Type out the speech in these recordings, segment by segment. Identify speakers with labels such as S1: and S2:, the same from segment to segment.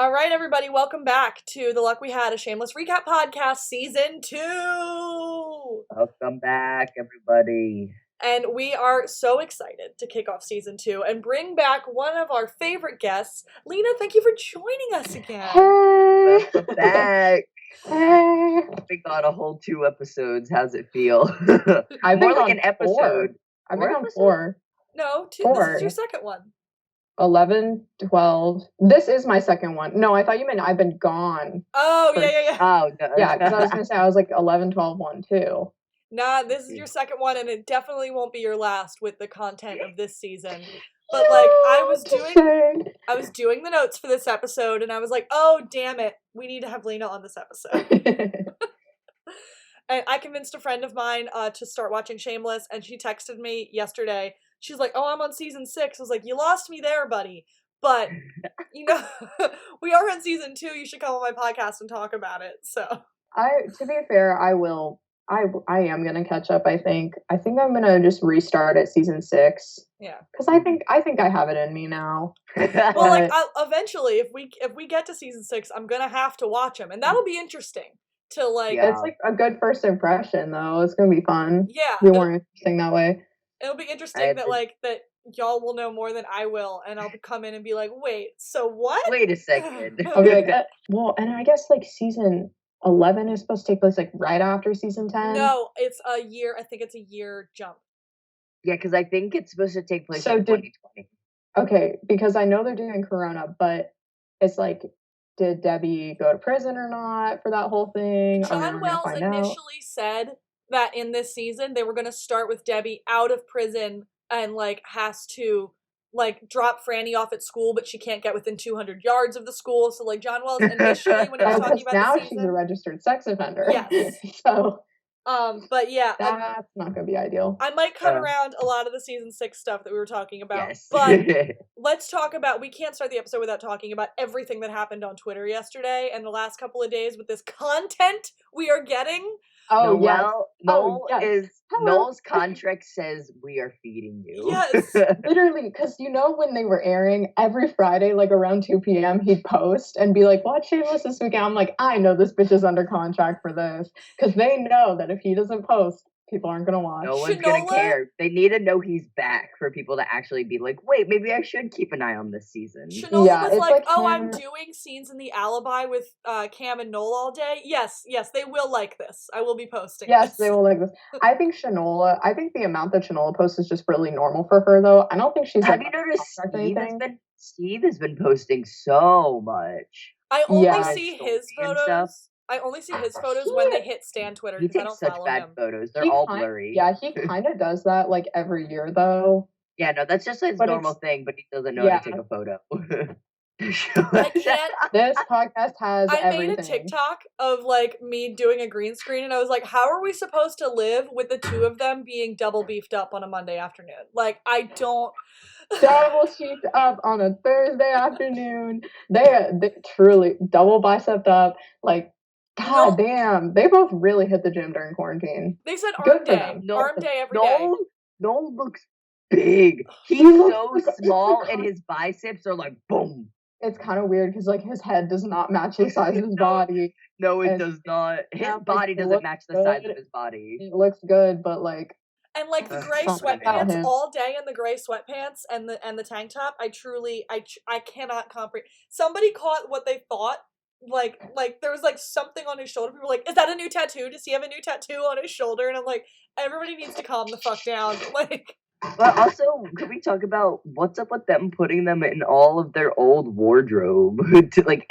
S1: All right, everybody, welcome back to the Luck We Had, a Shameless Recap Podcast, Season 2!
S2: Welcome back, everybody.
S1: And we are so excited to kick off Season 2 and bring back one of our favorite guests. Lena, thank you for joining us again.
S2: Hey! Welcome back. Hey! We got a whole 2 episodes. How's it feel?
S3: I've
S2: More
S3: been
S2: like
S3: on
S2: an episode.
S3: I've been on 4.
S1: No, 2.
S3: 4.
S1: This is your second one.
S3: 11, 12. This is my second one. No, I thought you meant I've been gone.
S1: Oh, yeah.
S2: Oh, no.
S3: Yeah, because I was going to say, I was like 11, 12, 1, 2.
S1: Nah, this is your second one, and it definitely won't be your last with the content of this season. But, like, I was doing the notes for this episode, and I was like, oh, damn it, we need to have Lena on this episode. And I convinced a friend of mine to start watching Shameless, and she texted me yesterday. She's like, oh, I'm on season 6. I was like, you lost me there, buddy. But, you know, we are on season 2. You should come on my podcast and talk about it. So,
S3: to be fair, I will. I am gonna catch up. I think I'm gonna just restart at season 6.
S1: Yeah.
S3: Because I think I have it in me now.
S1: Well, like eventually, if we get to season 6, I'm gonna have to watch them, and that'll be interesting. To like,
S3: yeah. It's like a good first impression, though. It's gonna be fun.
S1: Yeah.
S3: Be more interesting that way.
S1: It'll be interesting that y'all will know more than I will, and I'll come in and be like, wait, so what?
S2: Wait a second.
S3: I'll be like, well, and I guess like season 11 is supposed to take place like right after season 10.
S1: No, it's a year. I think it's a year jump.
S2: Yeah, because I think it's supposed to take place in 2020.
S3: Okay, because I know they're doing Corona, but it's like, did Debbie go to prison or not for that whole thing?
S1: John Wells initially said that in this season they were going to start with Debbie out of prison and like has to like drop Franny off at school, but she can't get within 200 yards of the school. So like John Wells initially when he was talking about
S3: now
S1: the season,
S3: she's a registered sex offender.
S1: Yes.
S3: So
S1: but yeah,
S3: that's not gonna be ideal.
S1: I might cut around a lot of the season 6 stuff that we were talking about.
S2: Yes.
S1: But let's talk about, we can't start the episode without talking about everything that happened on Twitter yesterday and the last couple of days with this content we are getting.
S3: Oh,
S2: Noel's contract says we are feeding you.
S1: Yes.
S3: Literally, because you know when they were airing, every Friday, like around 2 p.m., he'd post and be like, watch Shameless this weekend. I'm like, I know this bitch is under contract for this. Because they know that if he doesn't post, people aren't going to watch.
S2: No one's going to care. They need to know he's back for people to actually be like, wait, maybe I should keep an eye on this season.
S1: Shanola was like, I'm doing scenes in the Alibi with Cam and Noel all day. Yes, they will like this. I will be posting
S3: this. They will like this. I think the amount that Shanola posts is just really normal for her, though. I don't think she's
S2: Have you noticed Steve has been posting so much?
S1: I only see his photos. I only see his photos when they hit Stan Twitter because I don't follow him.
S2: He takes such bad photos. They're all blurry.
S3: Yeah, he kind of does that like every year though.
S2: Yeah, no, that's just his normal thing, but he doesn't know how to take a photo.
S1: I can't.
S3: This podcast has everything.
S1: I made a TikTok of like me doing a green screen and I was like, how are we supposed to live with the two of them being double beefed up on a Monday afternoon? Like, I don't...
S3: double sheeped up on a Thursday afternoon. They truly double bicepped up. Like, God damn, they both really hit the gym during quarantine.
S1: They said arm day. Arm day every day.
S2: Noel looks big. He's so small and his biceps are like boom.
S3: It's kind of weird because like his head does not match the size of his body.
S2: No, it does not. His body doesn't match the size of his body.
S3: It looks good, but like...
S1: And like the gray sweatpants all day and the gray sweatpants and the tank top, I cannot comprehend. Somebody caught what they thought. Like there was like something on his shoulder. People were like, is that a new tattoo? Does he have a new tattoo on his shoulder? And I'm like, everybody needs to calm the fuck down. Like,
S2: but also, could we talk about what's up with them putting them in all of their old wardrobe? To like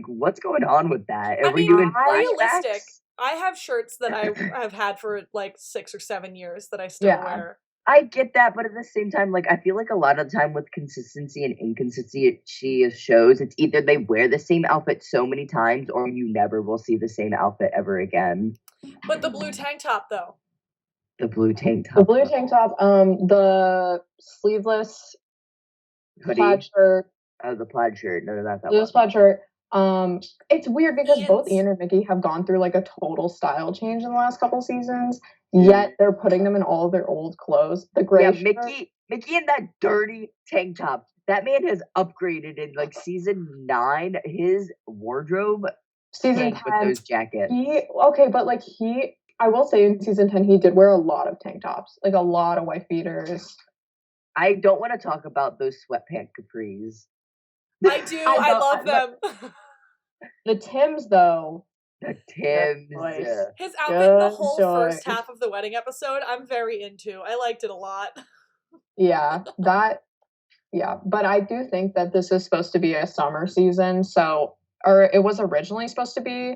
S2: what's going on with that? Are we doing flashbacks?
S1: I have shirts that I have had for like 6 or 7 years that I still wear.
S2: I get that, but at the same time, like, I feel like a lot of the time with consistency and inconsistency of shows, it's either they wear the same outfit so many times or you never will see the same outfit ever again.
S1: But the blue tank top, though.
S2: The blue tank top.
S3: The sleeveless plaid shirt.
S2: Oh, the plaid shirt. No, that's that
S3: one. The plaid shirt. It's weird because both Ian and Mickey have gone through like a total style change in the last couple seasons. Yet they're putting them in all of their old clothes. The gray shirt.
S2: Mickey in that dirty tank top. That man has upgraded in like season 9. His wardrobe
S3: Season
S2: tanked with
S3: 10,
S2: those jackets.
S3: but like I will say in season 10 he did wear a lot of tank tops, like a lot of wife beaters.
S2: I don't want to talk about those sweatpant capris.
S1: I do. I love them.
S3: The Tims, though.
S2: The Tims.
S1: His outfit in the whole
S3: choice.
S1: first half of the wedding episode, I'm very into. I liked it a lot.
S3: Yeah, but I do think that this is supposed to be a summer season, or it was originally supposed to be.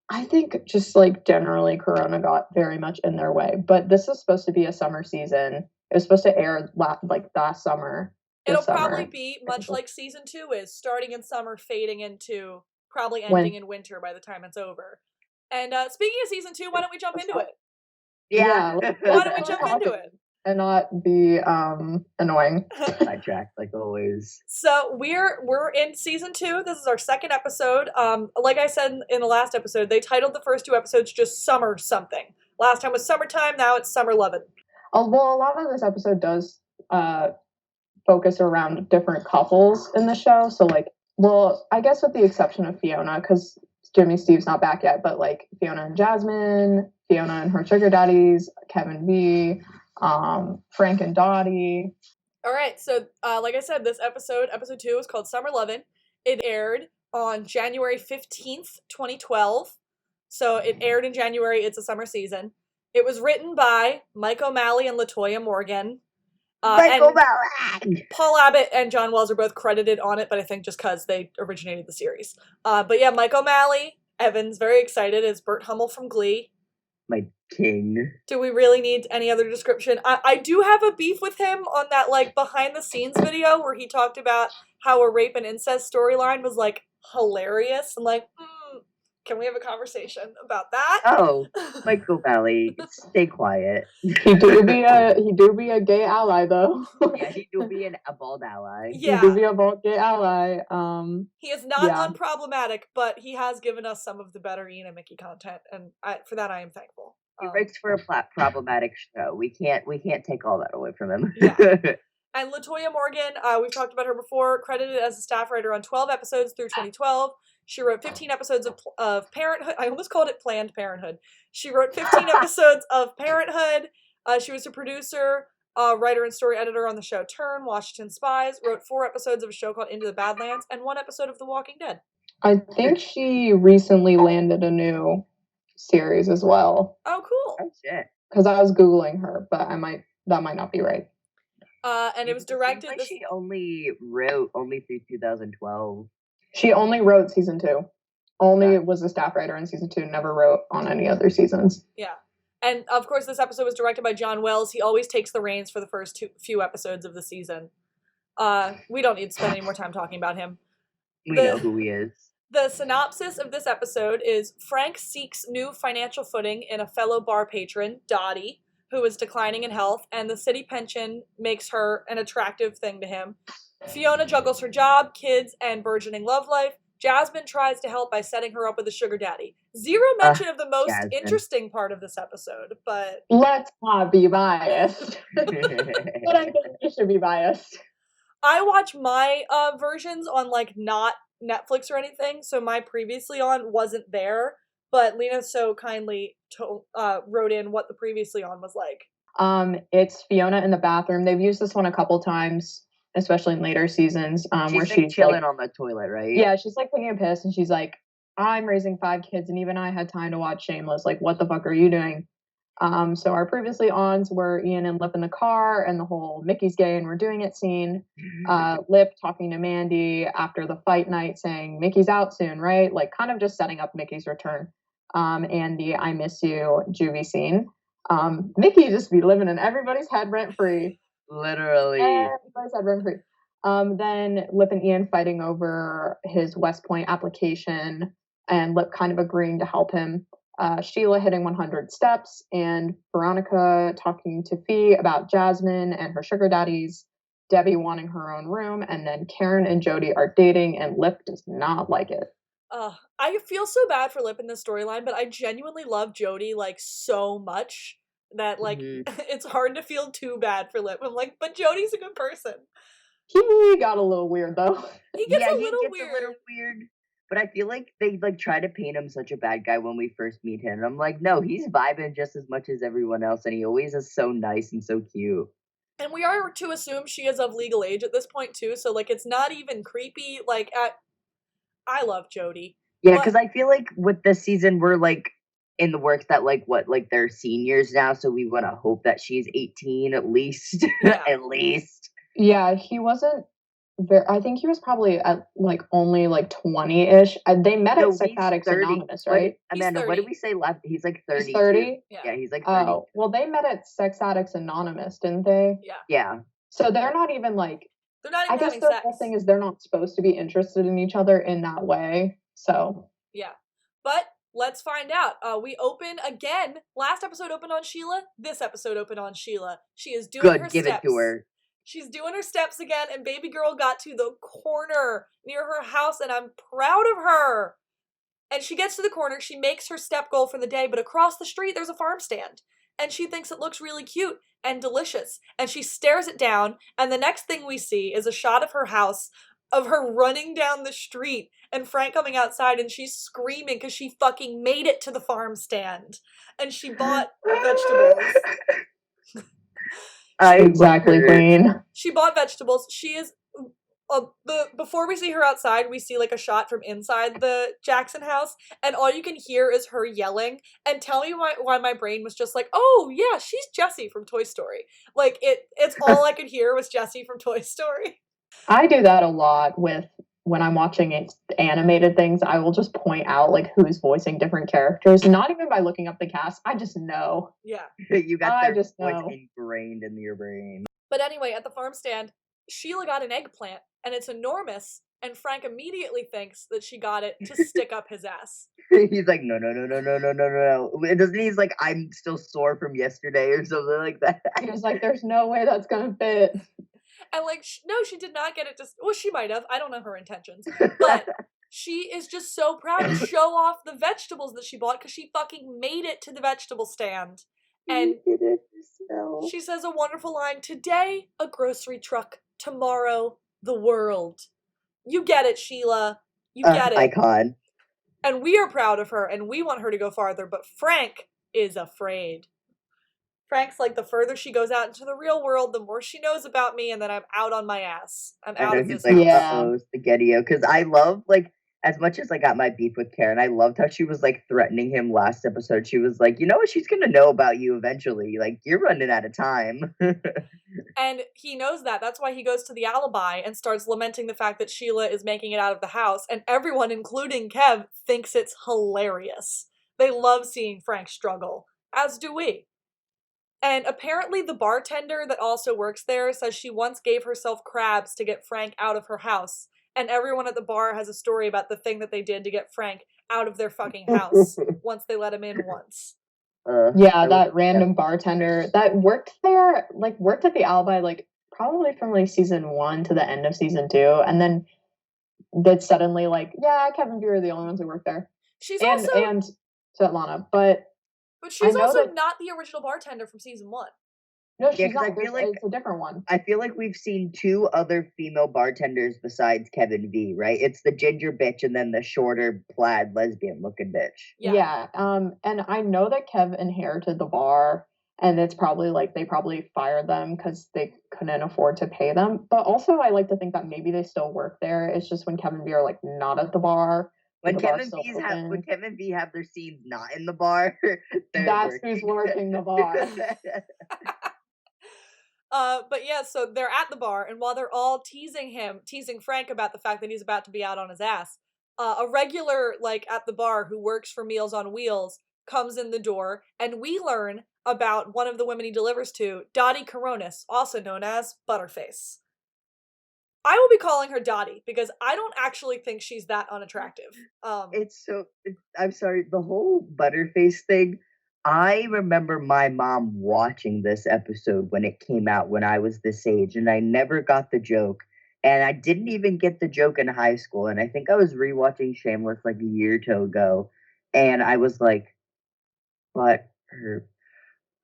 S3: I think just like generally Corona got very much in their way, but this is supposed to be a summer season. It was supposed to air last summer.
S1: It'll probably be much like season 2 is, starting in summer, fading into probably ending in winter by the time it's over. And speaking of season 2, why don't we jump into it?
S2: Yeah.
S1: Why don't we jump into it?
S3: And not be annoying.
S2: Sidetracked like always.
S1: So we're in season 2. This is our second episode. Like I said in the last episode, they titled the first 2 episodes just Summer Something. Last time was Summertime, now it's Summer Lovin'.
S3: Well, a lot of this episode does focus around different couples in the show. So like, well, I guess with the exception of Fiona, because Jimmy Steve's not back yet, but like Fiona and Jasmine, Fiona and her sugar daddies, Kevin V, Frank and Dottie.
S1: All right, so like I said, this episode 2, is called Summer Lovin'. It aired on January 15th, 2012. So it aired in January. It's a summer season. It was written by Mike O'Malley and LaToya Morgan. Paul Abbott and John Wells are both credited on it, but I think just because they originated the series. But yeah, Mike O'Malley, Evan's very excited, is Burt Hummel from Glee.
S2: My king.
S1: Do we really need any other description? I do have a beef with him on that like behind the scenes video where he talked about how a rape and incest storyline was like hilarious. I'm like, can we have a conversation about that?
S2: Oh, Michael Valley, stay quiet.
S3: He do be a gay ally though.
S2: Yeah, he do be a bald ally.
S1: Yeah.
S3: He do be a bald gay ally.
S1: He is not unproblematic, but he has given us some of the better Ian and Mickey content, and for that I am thankful.
S2: He writes for a problematic show. We can't take all that away from him.
S1: Yeah. And LaToya Morgan, we've talked about her before, credited as a staff writer on 12 episodes through 2012. She wrote 15 episodes of Parenthood. I almost called it Planned Parenthood. She wrote 15 episodes of Parenthood. She was a producer, writer, and story editor on the show Turn, Washington Spies. Wrote 4 episodes of a show called Into the Badlands and 1 episode of The Walking Dead.
S3: I think she recently landed a new series as well.
S1: Oh, cool.
S2: Oh, shit.
S3: Because I was Googling her, but that might not be right.
S1: And it was directed.
S2: Like she only wrote through 2012.
S3: She only wrote season 2. Only was a staff writer in season 2. Never wrote on any other seasons.
S1: Yeah, and of course, this episode was directed by John Wells. He always takes the reins for the first few episodes of the season. We don't need to spend any more time talking about him.
S2: We know who he is.
S1: The synopsis of this episode is Frank seeks new financial footing in a fellow bar patron, Dottie, who is declining in health, and the city pension makes her an attractive thing to him. Fiona juggles her job, kids, and burgeoning love life. Jasmine tries to help by setting her up with a sugar daddy. Zero mention of the most interesting part of this episode, but...
S3: Let's not be biased. But I think we should be biased.
S1: I watch my versions on, like, not Netflix or anything, so my previously on wasn't there, but Lena so kindly wrote in what the previously on was like.
S3: It's Fiona in the bathroom. They've used this one a couple times, especially in later seasons, where she's
S2: chilling on the toilet, right?
S3: Yeah, she's like taking a piss, and she's like, "I'm raising 5 kids, and even I had time to watch Shameless. Like, what the fuck are you doing?" So our previously ons were Ian and Lip in the car, and the whole Mickey's gay and we're doing it scene. Lip talking to Mandy after the fight night, saying Mickey's out soon, right? Like, kind of just setting up Mickey's return. And the I miss you juvie scene. Mickey just be living in everybody's head rent free.
S2: Literally.
S3: Everybody's head rent free. Then Lip and Ian fighting over his West Point application, and Lip kind of agreeing to help him. Sheila hitting 100 steps, and Veronica talking to Fee about Jasmine and her sugar daddies, Debbie wanting her own room, and then Karen and Jody are dating, and Lip does not like it.
S1: I feel so bad for Lip in this storyline, but I genuinely love Jody, like, so much that, like, it's hard to feel too bad for Lip. I'm like, but Jody's a good person.
S3: He got a little weird though.
S1: He gets
S2: Yeah,
S1: a
S2: he
S1: little
S2: gets
S1: weird.
S2: a little weird. But I feel like they like try to paint him such a bad guy when we first meet him. I'm like, no, he's vibing just as much as everyone else, and he always is so nice and so cute.
S1: And we are to assume she is of legal age at this point too, so like it's not even creepy. Like I love Jodie.
S2: Yeah,
S1: But
S2: because I feel like with this season we're like in the works that like they're seniors now, so we want to hope that she's 18 at least.
S1: Yeah.
S2: At least.
S3: Yeah, he wasn't very. I think he was probably at like only like 20-ish. They met
S2: No,
S3: at Sex
S2: he's
S3: Addicts
S2: 30.
S3: Anonymous,
S2: What,
S3: right?
S2: Amanda,
S1: He's
S2: what did
S1: 30.
S2: we say left? He's like 30.
S3: He's 30.
S1: Yeah,
S2: he's like 30.
S3: Oh, well, they met at Sex Addicts Anonymous, didn't they?
S1: Yeah.
S2: Yeah.
S3: So they're not even like.
S1: They're not
S3: I
S1: even
S3: guess
S1: having
S3: the
S1: sex.
S3: whole thing is they're not supposed to be interested in each other in that way. So
S1: Yeah. But let's find out. We open again. Last episode opened on Sheila. This episode opened on Sheila. She is doing her
S2: Good, give
S1: steps.
S2: it to her.
S1: She's doing her steps again, and baby girl got to the corner near her house, and I'm proud of her. And she gets to the corner, she makes her step goal for the day, but across the street there's a farm stand. And she thinks it looks really cute and delicious. And she stares it down, and the next thing we see is a shot of her house, of her running down the street, and Frank coming outside, and she's screaming because she fucking made it to the farm stand. And she bought vegetables.
S3: exactly, Queen.
S1: She bought vegetables. She is before we see her outside, we see like a shot from inside the Jackson house, and all you can hear is her yelling. And tell me why my brain was just like, oh yeah, she's Jessie from Toy Story. Like it's all I could hear was Jessie from Toy Story.
S3: I do that a lot with when I'm watching animated things. I will just point out like who's voicing different characters, not even by looking up the cast. I just know.
S1: Yeah,
S2: You got their voice
S3: know.
S2: ingrained in your brain.
S1: But anyway, at the farm stand, Sheila got an eggplant, and it's enormous, and Frank immediately thinks that she got it to stick up his ass.
S2: He's like, no. Doesn't he's like, I'm still sore from yesterday or something like that.
S3: He was like, there's no way that's gonna fit.
S1: And like, no, she did not get it to, well, she might have, I don't know her intentions, but she is just so proud to show off the vegetables that she bought because she fucking made it to the vegetable stand. And she says a wonderful line, today a grocery truck, tomorrow the world. You get it, Sheila. You get it.
S2: Icon.
S1: And we are proud of her, and we want her to go farther, but Frank is afraid. Frank's like, the further she goes out into the real world, the more she knows about me, and then I'm out on my ass. I'm out of this
S2: like,
S1: house.
S3: Yeah.
S2: Spaghetti-O. Because I love, like, as much as I got my beef with Karen, I loved how she was, like, threatening him last episode. She was like, you know what? She's going to know about you eventually. Like, you're running out of time.
S1: And he knows that. That's why he goes to the alibi and starts lamenting the fact that Sheila is making it out of the house. And everyone, including Kev, thinks it's hilarious. They love seeing Frank struggle, as do we. And apparently the bartender that also works there says she once gave herself crabs to get Frank out of her house. And everyone at the bar has a story about the thing that they did to get Frank out of their fucking house once they let him in once.
S3: Yeah, that random bartender that worked there, like worked at the alibi, like probably from like season 1 to the end of season 2. And then that suddenly like, yeah, Kevin and Vera are the only ones who work there.
S1: She's
S3: and Svetlana, but
S1: she's also not the original bartender from season 1.
S3: No, she's not. It's a different one.
S2: I feel like we've seen 2 other female bartenders besides Kevin V, right? It's the ginger bitch and then the shorter plaid lesbian looking bitch.
S3: Yeah. And I know that Kev inherited the bar, and it's probably like they probably fired them because they couldn't afford to pay them. But also, I like to think that maybe they still work there. It's just when Kevin V are like not at the bar.
S2: When Kevin V have their scenes not in the bar,
S3: that's who's working the bar.
S1: But yeah, so they're at the bar, and while they're all teasing Frank about the fact that he's about to be out on his ass, a regular, like, at the bar who works for Meals on Wheels comes in the door, and we learn about one of the women he delivers to, Dottie Coronis, also known as Butterface. I will be calling her Dottie, because I don't actually think she's that unattractive.
S2: I'm sorry, the whole Butterface thing, I remember my mom watching this episode when it came out when I was this age, and I never got the joke. And I didn't even get the joke in high school. And I think I was rewatching Shameless like a year or 2 ago, and I was like, "But her,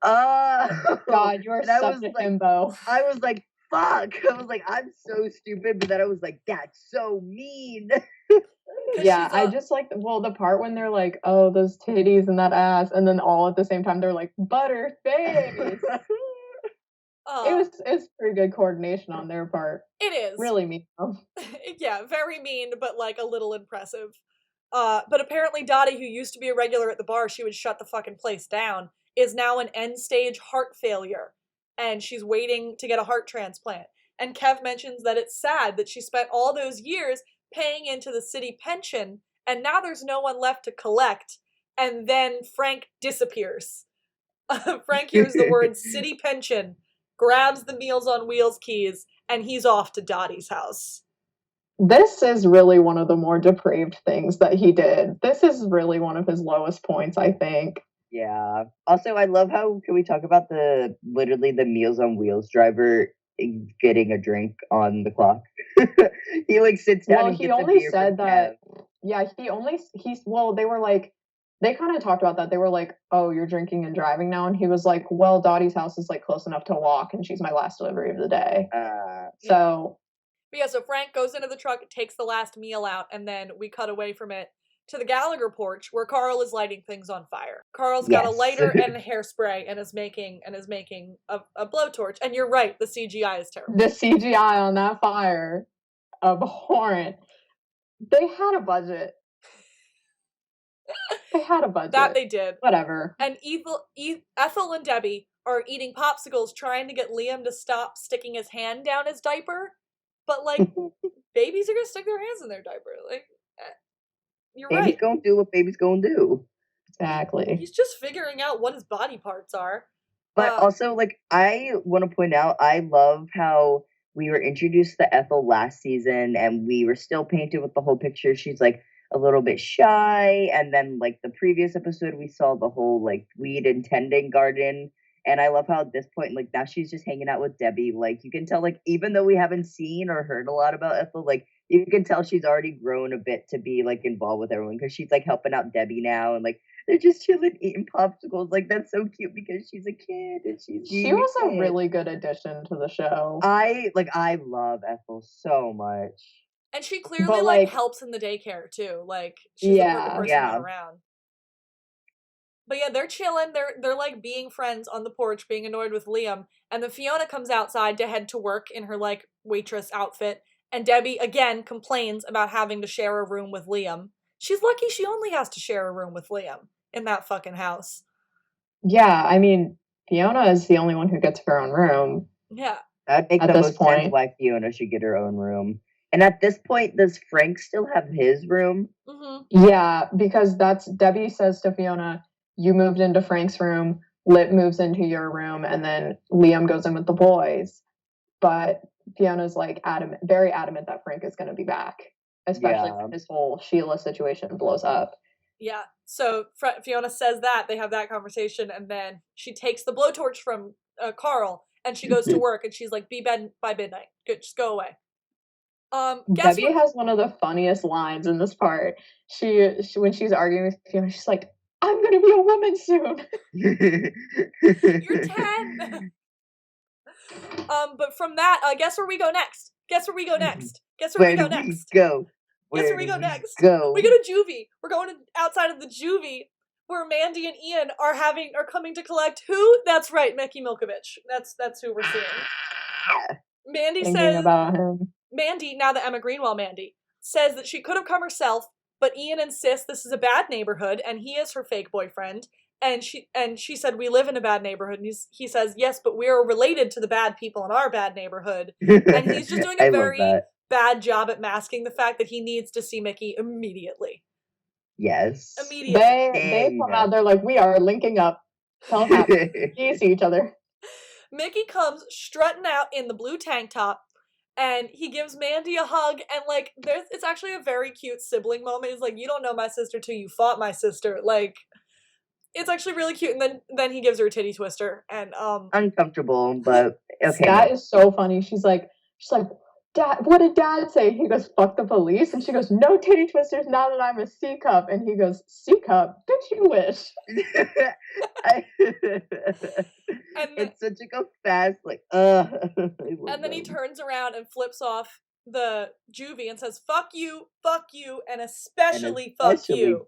S3: God, you're such a himbo."
S2: I was like, fuck? I was like, I'm so stupid, but then I was like, that's so mean.
S3: Yeah, I just like the part when they're like, oh, those titties and that ass, and then all at the same time they're like, butterface. It's pretty good coordination on their part.
S1: It is.
S3: Really mean.
S1: Yeah, very mean, but like a little impressive. But apparently Dottie, who used to be a regular at the bar, she would shut the fucking place down, is now an end-stage heart failure. And she's waiting to get a heart transplant. And Kev mentions that it's sad that she spent all those years paying into the city pension, and now there's no one left to collect. And then Frank disappears. Frank hears the word city pension, grabs the Meals on Wheels keys, and he's off to Dottie's house.
S3: This is really one of the more depraved things that he did. This is really one of his lowest points, I think.
S2: Yeah. Also, I love how, can we talk about the Meals on Wheels driver getting a drink on the clock? He like sits down and gets a beer. Well, he only said that.
S3: Yeah, they were like, they kind of talked about that. They were like, oh, you're drinking and driving now? And he was like, well, Dottie's house is like close enough to walk, and she's my last delivery of the day. So
S1: Frank goes into the truck, takes the last meal out, and then we cut away from it to the Gallagher porch where Carl is lighting things on fire. Carl's got a lighter and a hairspray and is making a blowtorch. And you're right, the CGI is terrible.
S3: The CGI on that fire, abhorrent. They had a budget.
S1: That they did.
S3: Whatever.
S1: And Ethel and Debbie are eating popsicles trying to get Liam to stop sticking his hand down his diaper. But, like, babies are going to stick their hands in their diaper. Like, you're right.
S2: Baby's going to do what baby's going to do.
S3: Exactly.
S1: He's just figuring out what his body parts are.
S2: But also, like, I want to point out, I love how we were introduced to Ethel last season, and we were still painted with the whole picture. She's, like, a little bit shy, and then, like, the previous episode, we saw the whole, like, weed and tending garden. And I love how at this point, like, now she's just hanging out with Debbie. Like, you can tell, like, even though we haven't seen or heard a lot about Ethel, like, you can tell she's already grown a bit to be, like, involved with everyone. Because she's, like, helping out Debbie now. And, like, they're just chilling, eating popsicles. Like, that's so cute because she's a kid. And she
S3: was a really good addition to the show.
S2: I love Ethel so much.
S1: And she clearly, like, helps in the daycare, too. Like, she's a perfect person around. But yeah, they're chilling. They're like being friends on the porch, being annoyed with Liam. And then Fiona comes outside to head to work in her like waitress outfit. And Debbie again complains about having to share a room with Liam. She's lucky she only has to share a room with Liam in that fucking house.
S3: Yeah, I mean, Fiona is the only one who gets her own room.
S1: Yeah.
S2: That makes the most sense why Fiona should get her own room. And at this point, does Frank still have his room?
S1: Mm-hmm.
S3: Yeah, because Debbie says to Fiona, you moved into Frank's room, Lip moves into your room, and then Liam goes in with the boys. But Fiona's like very adamant that Frank is going to be back, especially when his whole Sheila situation blows up.
S1: Yeah, so Fiona says that, they have that conversation, and then she takes the blowtorch from Carl, and she goes to work, and she's like, be bed by midnight. Good, just go away.
S3: Debbie has one of the funniest lines in this part. She when she's arguing with Fiona, she's like, I'm gonna be a woman soon.
S1: You're 10. But from that, guess where we go next? Guess where we go next? Guess where we go next?
S2: Guess
S1: where we go next?
S2: We
S1: go to juvie. We're going outside of the juvie where Mandy and Ian are coming to collect who? That's right, Mickey Milkovich. That's who we're seeing. Mandy says
S3: about him.
S1: Mandy, now the Emma Greenwell Mandy, says that she could have come herself, but Ian insists this is a bad neighborhood and he is her fake boyfriend. And she said, we live in a bad neighborhood. And he says, yes, but we are related to the bad people in our bad neighborhood. And he's just doing a very bad job at masking the fact that he needs to see Mickey immediately.
S2: Yes.
S1: Immediately.
S3: They come out, they're like, we are linking up. Tell them you see each other.
S1: Mickey comes strutting out in the blue tank top. And he gives Mandy a hug, and like, it's actually a very cute sibling moment. He's like, you don't know my sister till you fought my sister. Like, it's actually really cute. And then he gives her a titty twister, and
S2: uncomfortable, but okay.
S3: That is so funny. She's like, Dad, what did Dad say? He goes, fuck the police. And she goes, no titty twisters now that I'm a C cup. And he goes, C cup? Bitch, you wish.
S2: It's such like a fast, like,
S1: and then he turns around and flips off the juvie and says, fuck you, and especially fuck you.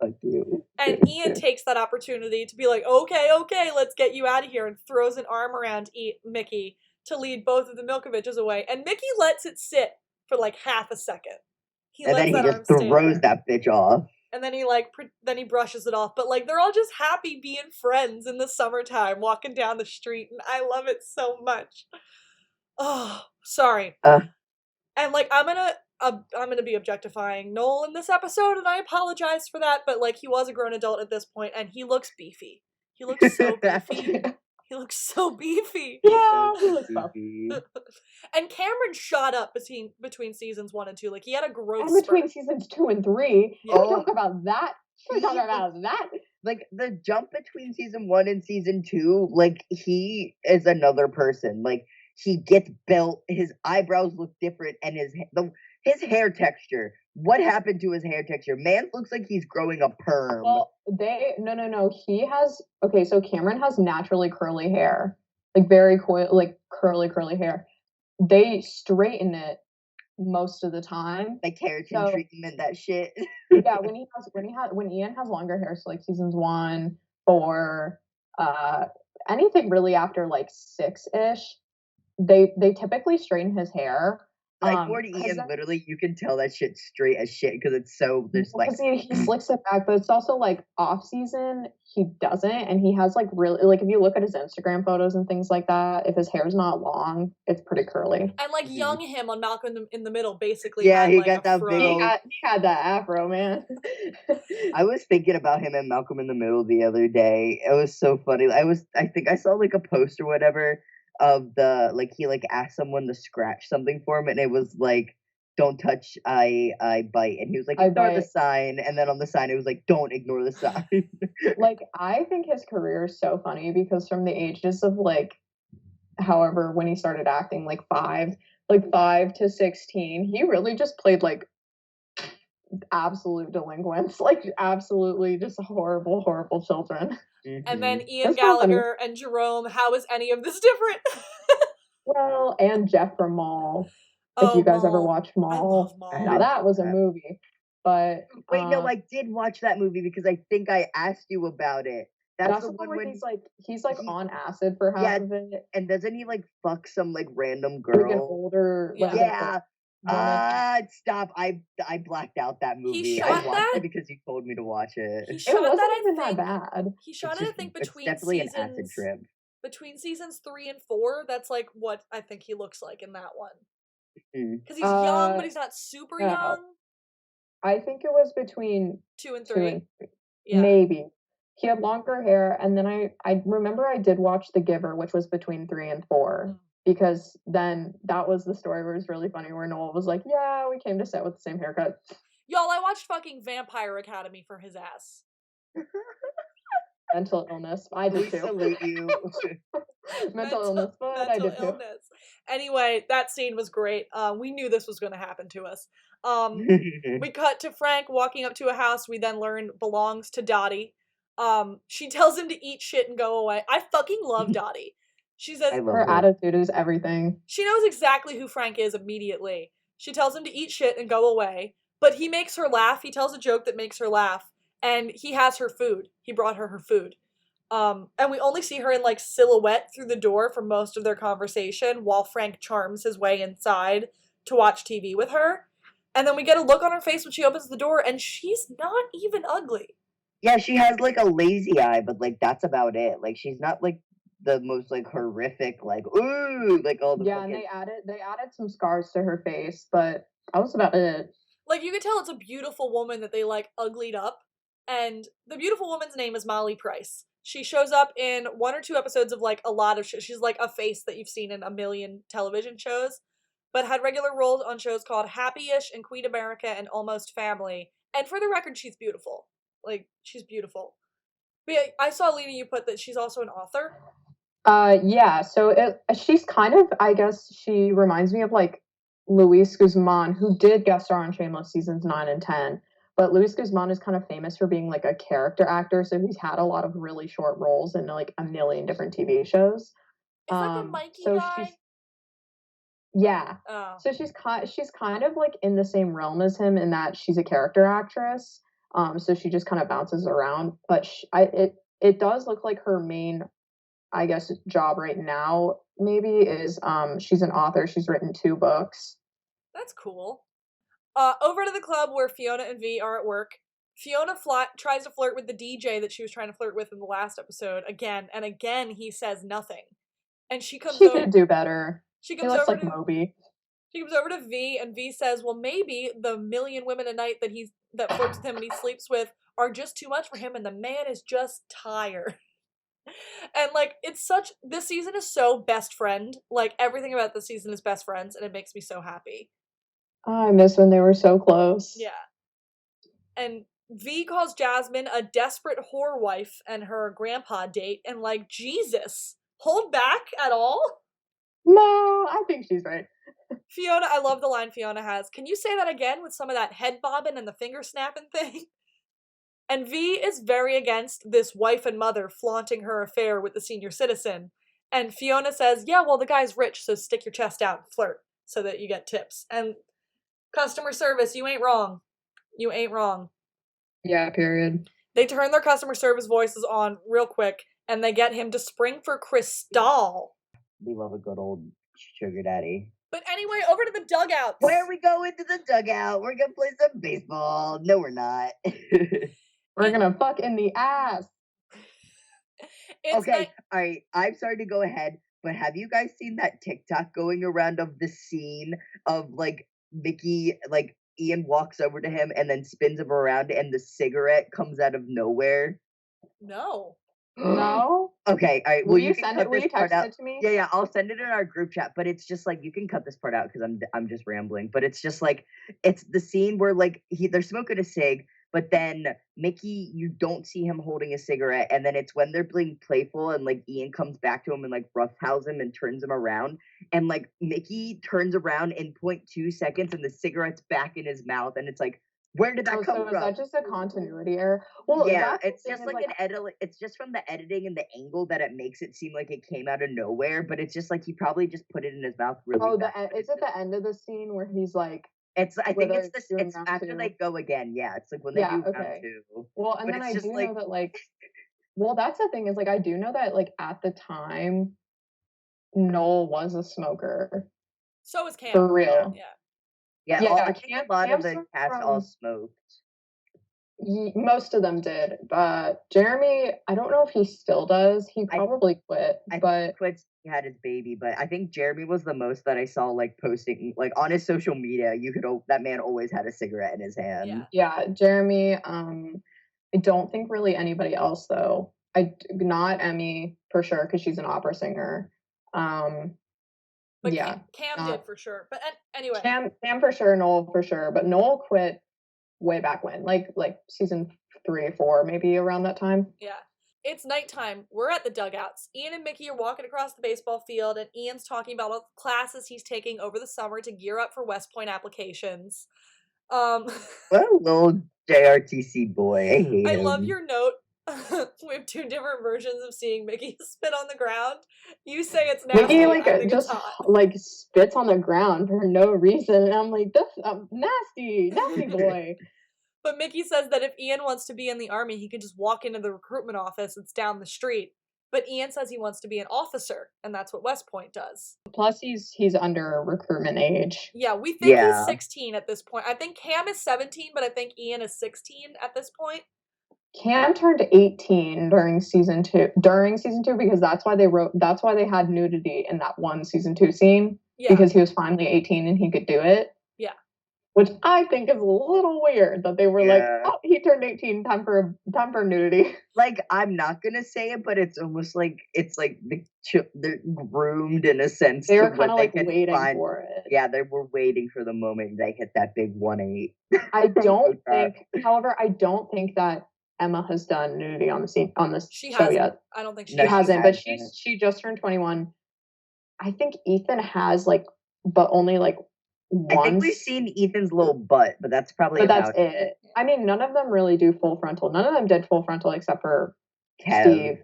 S1: And Ian takes that opportunity to be like, okay, let's get you out of here, and throws an arm around Mickey to lead both of the Milkoviches away. And Mickey lets it sit for like half a second.
S2: And then he just throws that bitch off.
S1: And then he then he brushes it off. But like they're all just happy being friends in the summertime, walking down the street, and I love it so much. Oh, sorry. And like I'm gonna be objectifying Noel in this episode, and I apologize for that. But like he was a grown adult at this point, and he looks beefy. He looks so beefy. He looks so beefy.
S3: Yeah, he looks beefy.
S1: And Cameron shot up between seasons 1 and 2. Like he had a growth.
S3: And between seasons 2 and 3.
S1: Yeah.
S3: Can we talk about that? Can we talk about that?
S2: Like the jump between season 1 and season 2, like he is another person. Like he gets built, his eyebrows look different, and his hair texture. What happened to his hair texture? Man looks like he's growing a perm.
S3: Well, no. He has, okay, so Cameron has naturally curly hair. Like very like curly hair. They straighten it most of the time.
S2: Like keratin treatment, that shit.
S3: Yeah, when Ian has longer hair, so like seasons 1, 4, anything really after like 6-ish, they typically straighten his hair.
S2: Like 40 Ian, literally, you can tell that shit's straight as shit because it's so just like
S3: he slicks it back, but it's also like off season he doesn't, and he has like really, like if you look at his Instagram photos and things like that, if his hair's not long, it's pretty curly.
S1: And like young him on Malcolm in the Middle, basically.
S2: Yeah, he
S1: like
S2: got that big old.
S3: He had that afro, man.
S2: I was thinking about him and Malcolm in the Middle the other day. It was so funny. I think I saw like a post or whatever of the like he like asked someone to scratch something for him, and it was like, don't touch, I bite, and he was like, ignore the sign, and then on the sign it was like, don't ignore the sign.
S3: Like I think his career is so funny because from the ages of like however when he started acting, like 5 to 16, he really just played like absolute delinquents, like absolutely just horrible children.
S1: And then Ian Gallagher and Jerome, how is any of this different?
S3: Well, and Jeff from Mall. If you guys ever watched Mall. Now that was a movie. But
S2: wait, no, I did watch that movie because I think I asked you about it.
S3: That's the one where he's on acid for half of it.
S2: And doesn't he like fuck some like random girl?
S3: Like an older
S2: stop. I blacked out that movie.
S1: I watched
S2: it because you told me to watch it.
S1: He shot
S3: it wasn't even that bad.
S1: He shot it, I think, between
S2: definitely
S1: seasons,
S2: an acid trip.
S1: Between seasons 3 and 4, that's like what I think he looks like in that one. Because he's young, but he's not super young.
S3: I think it was between
S1: 2 and 3.
S3: Yeah. Maybe. He had longer hair, and then I remember I did watch The Giver, which was between 3 and 4. Because then that was the story where it was really funny, where Noel was like, yeah, we came to set with the same haircut.
S1: Y'all, I watched fucking Vampire Academy for his ass.
S3: Mental illness. I did too.
S2: Salute you.
S3: Mental illness, but I did too.
S1: Anyway, that scene was great. We knew this was going to happen to us. We cut to Frank walking up to a house we then learn belongs to Dottie. She tells him to eat shit and go away. I fucking love Dottie. She says
S3: her attitude is everything.
S1: She knows exactly who Frank is immediately. She tells him to eat shit and go away, but he makes her laugh. He tells a joke that makes her laugh, and he has her food. He brought her food. And we only see her in like silhouette through the door for most of their conversation while Frank charms his way inside to watch TV with her. And then we get a look on her face when she opens the door, and she's not even ugly.
S2: Yeah, she has like a lazy eye, but like that's about it. Like she's not like the most like horrific, like ooh, like all the
S3: and they added some scars to her face, but that was about it.
S1: Like you could tell it's a beautiful woman that they like uglied up, and the beautiful woman's name is Molly Price. She shows up in 1 or 2 episodes of like a lot of shows. She's like a face that you've seen in a million television shows, but had regular roles on shows called Happy-ish and Queen America and Almost Family. And for the record, she's beautiful. Like she's beautiful. But yeah, I saw, Lena, you put that she's also an author.
S3: Yeah, so she's kind of, I guess she reminds me of like Luis Guzman, who did guest star on Shameless seasons 9 and 10. But Luis Guzman is kind of famous for being like a character actor, so he's had a lot of really short roles in like a million different TV shows.
S1: Is that the Mikey
S3: so
S1: guy?
S3: Yeah.
S1: Oh.
S3: So she's kind of like in the same realm as him in that she's a character actress. So she just kind of bounces around, but it does look like her main, I guess, job right now maybe is she's an author. She's written 2 books.
S1: That's cool. Over to the club where Fiona and V are at work. Fiona tries to flirt with the DJ that she was trying to flirt with in the last episode again, and again he says nothing. And she comes over.
S3: She could do better.
S1: She comes over to Moby. She comes over to V, and V says, "Well, maybe the million women a night that flirts with him and he sleeps with are just too much for him, and the man is just tired." And like, this season is so best friend. Like, everything about this season is best friends, and it makes me so happy.
S3: Oh, I miss when they were so close.
S1: Yeah. And V calls Jasmine a desperate whore wife and her grandpa date, and like, Jesus, hold back at all?
S3: No, I think she's right.
S1: Fiona, I love the line Fiona has. Can you say that again with some of that head bobbing and the finger snapping thing? And V is very against this wife and mother flaunting her affair with the senior citizen. And Fiona says, yeah, well, the guy's rich, so stick your chest out and flirt so that you get tips. And customer service, you ain't wrong. You ain't wrong.
S3: Yeah, period.
S1: They turn their customer service voices on real quick, and they get him to spring for Crystal.
S2: We love a good old sugar daddy.
S1: But anyway, over to the dugouts.
S2: Where we go into the dugout. We're going to play some baseball. No, we're not.
S3: We're going to fuck in the ass.
S2: Okay, all right. I'm sorry to go ahead, but have you guys seen that TikTok going around of the scene of, like, Mickey, like, Ian walks over to him and then spins him around and the cigarette comes out of nowhere?
S1: No.
S3: No?
S2: Okay, all right.
S3: Will you send it? Will you text it to me?
S2: Yeah, I'll send it in our group chat. But it's just like, you can cut this part out because I'm just rambling. But it's just like, it's the scene where like they're smoking a cig, but then Mickey, you don't see him holding a cigarette, and then it's when they're being playful and like Ian comes back to him and like roughhouse him and turns him around, and like Mickey turns around in 0.2 seconds and the cigarette's back in his mouth, and it's like, where did that come from?
S3: Is that just a continuity error? Well,
S2: yeah, it's just like an edit. It's just from the editing and the angle that it makes it seem like it came out of nowhere. But it's just like he probably just put it in his mouth really.
S3: Oh, is it the end of the scene where he's like?
S2: It's. I think it's after they go again. Yeah, it's like when they do round 2.
S3: Well, and then I do know that like. Well, that's the thing is like I do know that like at the time, Noel was a smoker.
S1: So was Cam.
S3: For real.
S1: Yeah.
S2: Yeah, I think a lot of the cast all smoked.
S3: Most of them did, but Jeremy, I don't know if he still does. He probably quit.
S2: He had his baby, but I think Jeremy was the most that I saw like posting like on his social media. That man always had a cigarette in his hand.
S3: Yeah, Jeremy. I don't think really anybody else though. Not Emmy for sure because she's an opera singer.
S1: But yeah, Cam did for sure. But anyway,
S3: Cam for sure, Noel for sure. But Noel quit way back when, like season 3 or 4, maybe around that time.
S1: Yeah, it's nighttime. We're at the dugouts. Ian and Mickey are walking across the baseball field, and Ian's talking about all the classes he's taking over the summer to gear up for West Point applications.
S2: What a little JRTC boy.
S1: I love your note. We have 2 different versions of seeing Mickey spit on the ground. You say it's nasty.
S3: Mickey just like spits on the ground for no reason, and I'm like, that's nasty boy.
S1: But Mickey says that if Ian wants to be in the army, he can just walk into the recruitment office. It's down the street. But Ian says he wants to be an officer, and that's what West Point does.
S3: Plus, he's under recruitment age.
S1: Yeah, we think he's 16 at this point. I think Cam is 17, but I think Ian is 16 at this point.
S3: Cam turned 18 during season 2 because that's why they had nudity in that one season 2 scene. Yeah. Because he was finally 18 and he could do it.
S1: Yeah.
S3: Which I think is a little weird that they were like, oh, he turned 18, time for nudity.
S2: Like, I'm not gonna say it, but it's almost like they're groomed in a sense.
S3: They were kind of like waiting for it.
S2: Yeah, they were waiting for the moment they hit that big 1-8.
S3: I don't think that Emma has done nudity on the show yet.
S1: I don't think
S3: she hasn't, but she just turned 21. I think Ethan has but only once.
S2: I think we've seen Ethan's little butt, but that's probably
S3: that's it. I mean, none of them really do full frontal. None of them did full frontal except for
S2: Kev.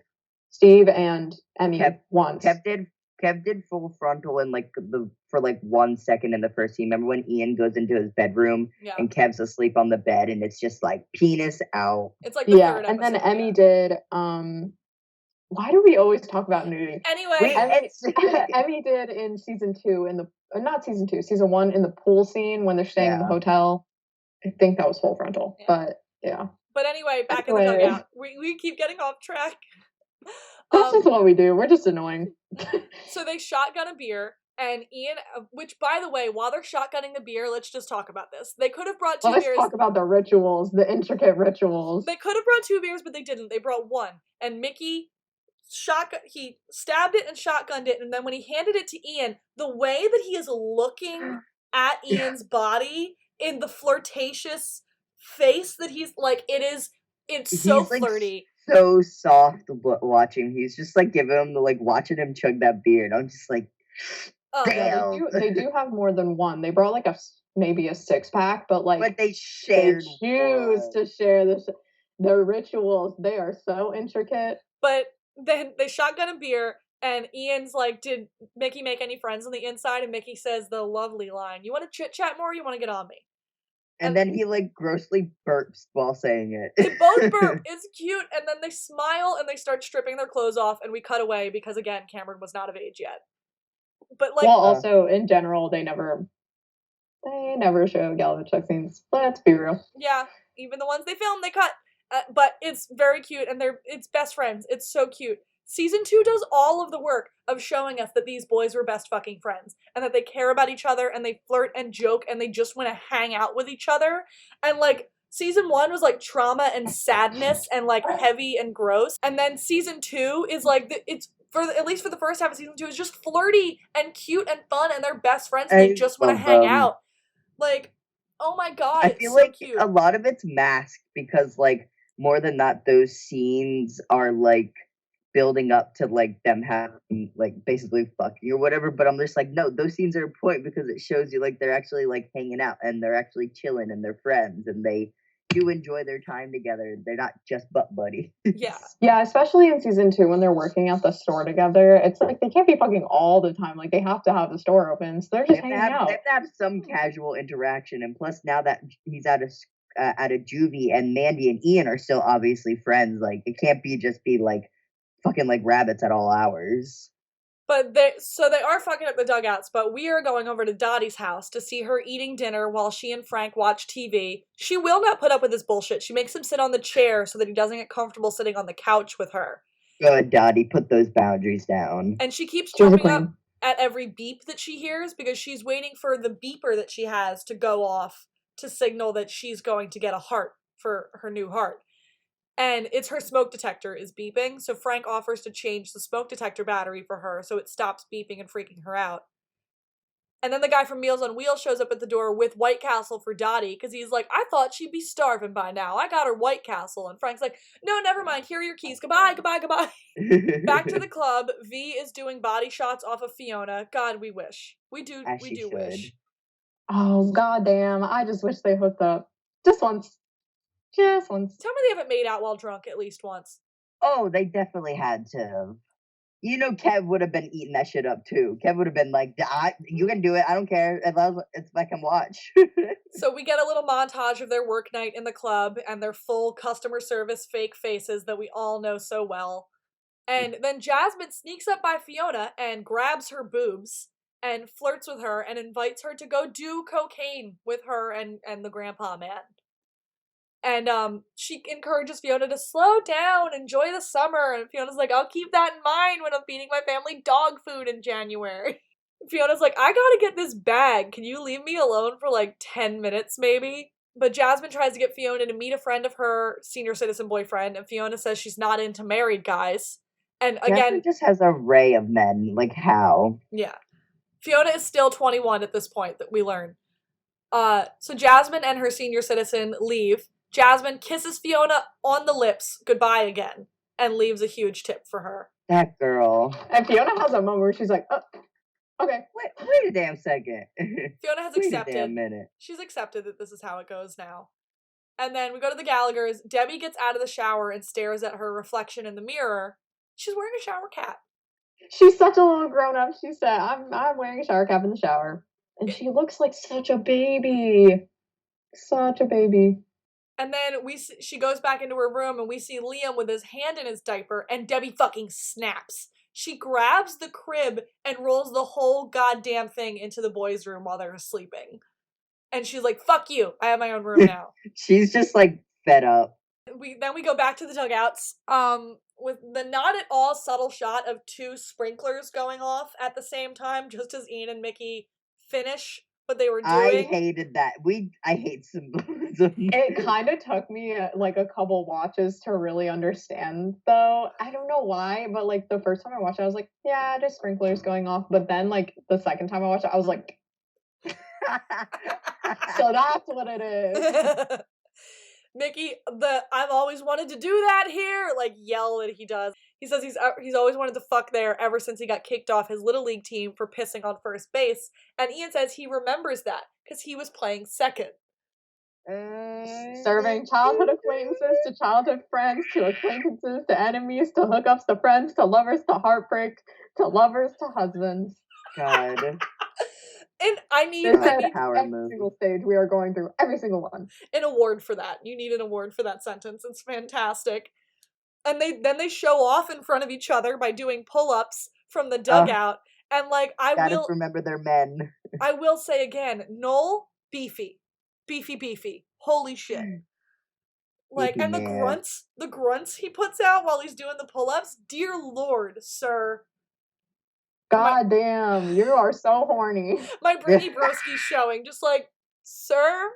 S3: Steve and Emmy once.
S2: Kev did full frontal in for 1 second in the first scene. Remember when Ian goes into his bedroom and Kev's asleep on the bed and it's just like penis out.
S1: It's like the third episode.
S3: And then Emmy did why do we always talk about nudity?
S1: Anyway,
S3: Emmy did in season 2 in the not season 2, season 1 in the pool scene when they're staying in the hotel. I think that was full frontal, but yeah.
S1: But anyway, back in the dugout. We keep getting off track.
S3: That's just what we do. We're just annoying.
S1: So they shotgun a beer, and Ian, which by the way, while they're shotgunning the beer, let's just talk about this. They could have brought 2 beers.
S3: Let's talk about the rituals, the intricate rituals.
S1: They could have brought 2 beers, but they didn't. They brought 1. And Mickey he stabbed it and shotgunned it, and then when he handed it to Ian, the way that he is looking at Ian's body in the flirtatious face that he's like, it's so flirty.
S2: So soft watching. He's just like giving him watching him chug that beer, and I'm just like, damn.
S3: Yeah, they do have more than one. They brought maybe a 6-pack, but
S2: they choose
S3: to share this. Their rituals, they are so intricate.
S1: But then they shotgun a beer, and Ian's like, did Mickey make any friends on the inside? And Mickey says the lovely line, you want to chit chat more, or you want to get on me?
S2: And then he grossly burps while saying it.
S1: They both burp. It's cute. And then they smile and they start stripping their clothes off, and we cut away because again, Cameron was not of age yet. But
S3: also in general, they never show gallivant sex scenes. Let's be real.
S1: Yeah, even the ones they filmed, they cut. But it's very cute, and it's best friends. It's so cute. Season 2 does all of the work of showing us that these boys were best fucking friends, and that they care about each other, and they flirt and joke, and they just want to hang out with each other. And season 1 was trauma and sadness and heavy and gross, and then season 2 is at least for the first half of season 2 is just flirty and cute and fun, and they're best friends, and they just want to hang out. Oh my god,
S2: I feel cute. A lot of it's masked because more than that, those scenes are building up to them having basically fucking or whatever, but I'm just no, those scenes are important because it shows you they're actually hanging out and they're actually chilling and they're friends and they do enjoy their time together. They're not just butt buddies.
S3: Yeah, especially in season 2 when they're working at the store together. It's they can't be fucking all the time. They have to have the store open, so they're just hanging out.
S2: They have to have some casual interaction, and plus now that he's at a juvie and Mandy and Ian are still obviously friends, it can't be fucking rabbits at all hours.
S1: But they are fucking up the dugouts, but we are going over to Dottie's house to see her eating dinner while she and Frank watch TV. She will not put up with this bullshit. She makes him sit on the chair so that he doesn't get comfortable sitting on the couch with her.
S2: Good, Dottie, put those boundaries down.
S1: And she keeps jumping up at every beep that she hears because she's waiting for the beeper that she has to go off to signal that she's going to get a heart for her new heart. And it's her smoke detector is beeping, so Frank offers to change the smoke detector battery for her so it stops beeping and freaking her out. And then the guy from Meals on Wheels shows up at the door with White Castle for Dottie, because he's like, I thought she'd be starving by now. I got her White Castle. And Frank's like, no, never mind. Here are your keys. Goodbye, goodbye, goodbye. Back to the club. V is doing body shots off of Fiona. God, we wish. We do wish.
S3: Oh, goddamn. I just wish they hooked up. Just once. Just once.
S1: Tell me they haven't made out while drunk at least once.
S2: Oh, they definitely had to. Kev would have been eating that shit up too. Kev would have been like, you can do it. I don't care. If I can watch.
S1: So we get a little montage of their work night in the club and their full customer service fake faces that we all know so well. And then Jasmine sneaks up by Fiona and grabs her boobs and flirts with her and invites her to go do cocaine with her and the grandpa man. And she encourages Fiona to slow down, enjoy the summer. And Fiona's like, I'll keep that in mind when I'm feeding my family dog food in January. Fiona's like, I gotta get this bag. Can you leave me alone for 10 minutes maybe? But Jasmine tries to get Fiona to meet a friend of her senior citizen boyfriend. And Fiona says she's not into married guys. And again,
S2: Jasmine just has an array of men. How?
S1: Yeah. Fiona is still 21 at this point that we learn. So Jasmine and her senior citizen leave. Jasmine kisses Fiona on the lips, goodbye again, and leaves a huge tip for her.
S2: That girl.
S3: And Fiona has a moment where she's like, Okay.
S2: Wait a damn second.
S1: Fiona has
S2: Wait
S1: accepted.
S2: a damn minute.
S1: She's accepted that this is how it goes now. And then we go to the Gallaghers. Debbie gets out of the shower and stares at her reflection in the mirror. She's wearing a shower cap.
S3: She's such a little grown up. She said, I'm wearing a shower cap in the shower. And she looks like such a baby. Such a baby.
S1: And then she goes back into her room and we see Liam with his hand in his diaper and Debbie fucking snaps. She grabs the crib and rolls the whole goddamn thing into the boys' room while they're sleeping. And she's like, fuck you, I have my own room now.
S2: She's just like fed up.
S1: Then we go back to the dugouts with the not at all subtle shot of two sprinklers going off at the same time just as Ian and Mickey finish what they were doing.
S2: I hated that. I hate symbolism.
S3: It kind of took me like a couple watches to really understand, though. I don't know why, but like the first time I watched it, I was like, yeah, just sprinklers going off. But then like the second time I watched it, I was like, so that's what it is.
S1: Mickey, I've always wanted to do that here, like yell that he does. He says he's always wanted to fuck there ever since he got kicked off his little league team for pissing on first base. And Ian says he remembers that because he was playing second.
S3: Serving childhood acquaintances to childhood friends, to acquaintances to enemies, to hookups to friends, to lovers to heartbreak, to lovers to husbands.
S2: God.
S1: And I need
S3: every single stage we are going through, every single one.
S1: An award for that. You need an award for that sentence. It's fantastic. And they show off in front of each other by doing pull-ups from the dugout. And like
S2: gotta remember they're men.
S1: I will say again, Noel, beefy. Beefy. Holy shit. Like, and the grunts he puts out while he's doing the pull-ups, dear Lord, sir.
S3: God damn, you are so horny.
S1: My Brittany Broski's showing, just like, sir?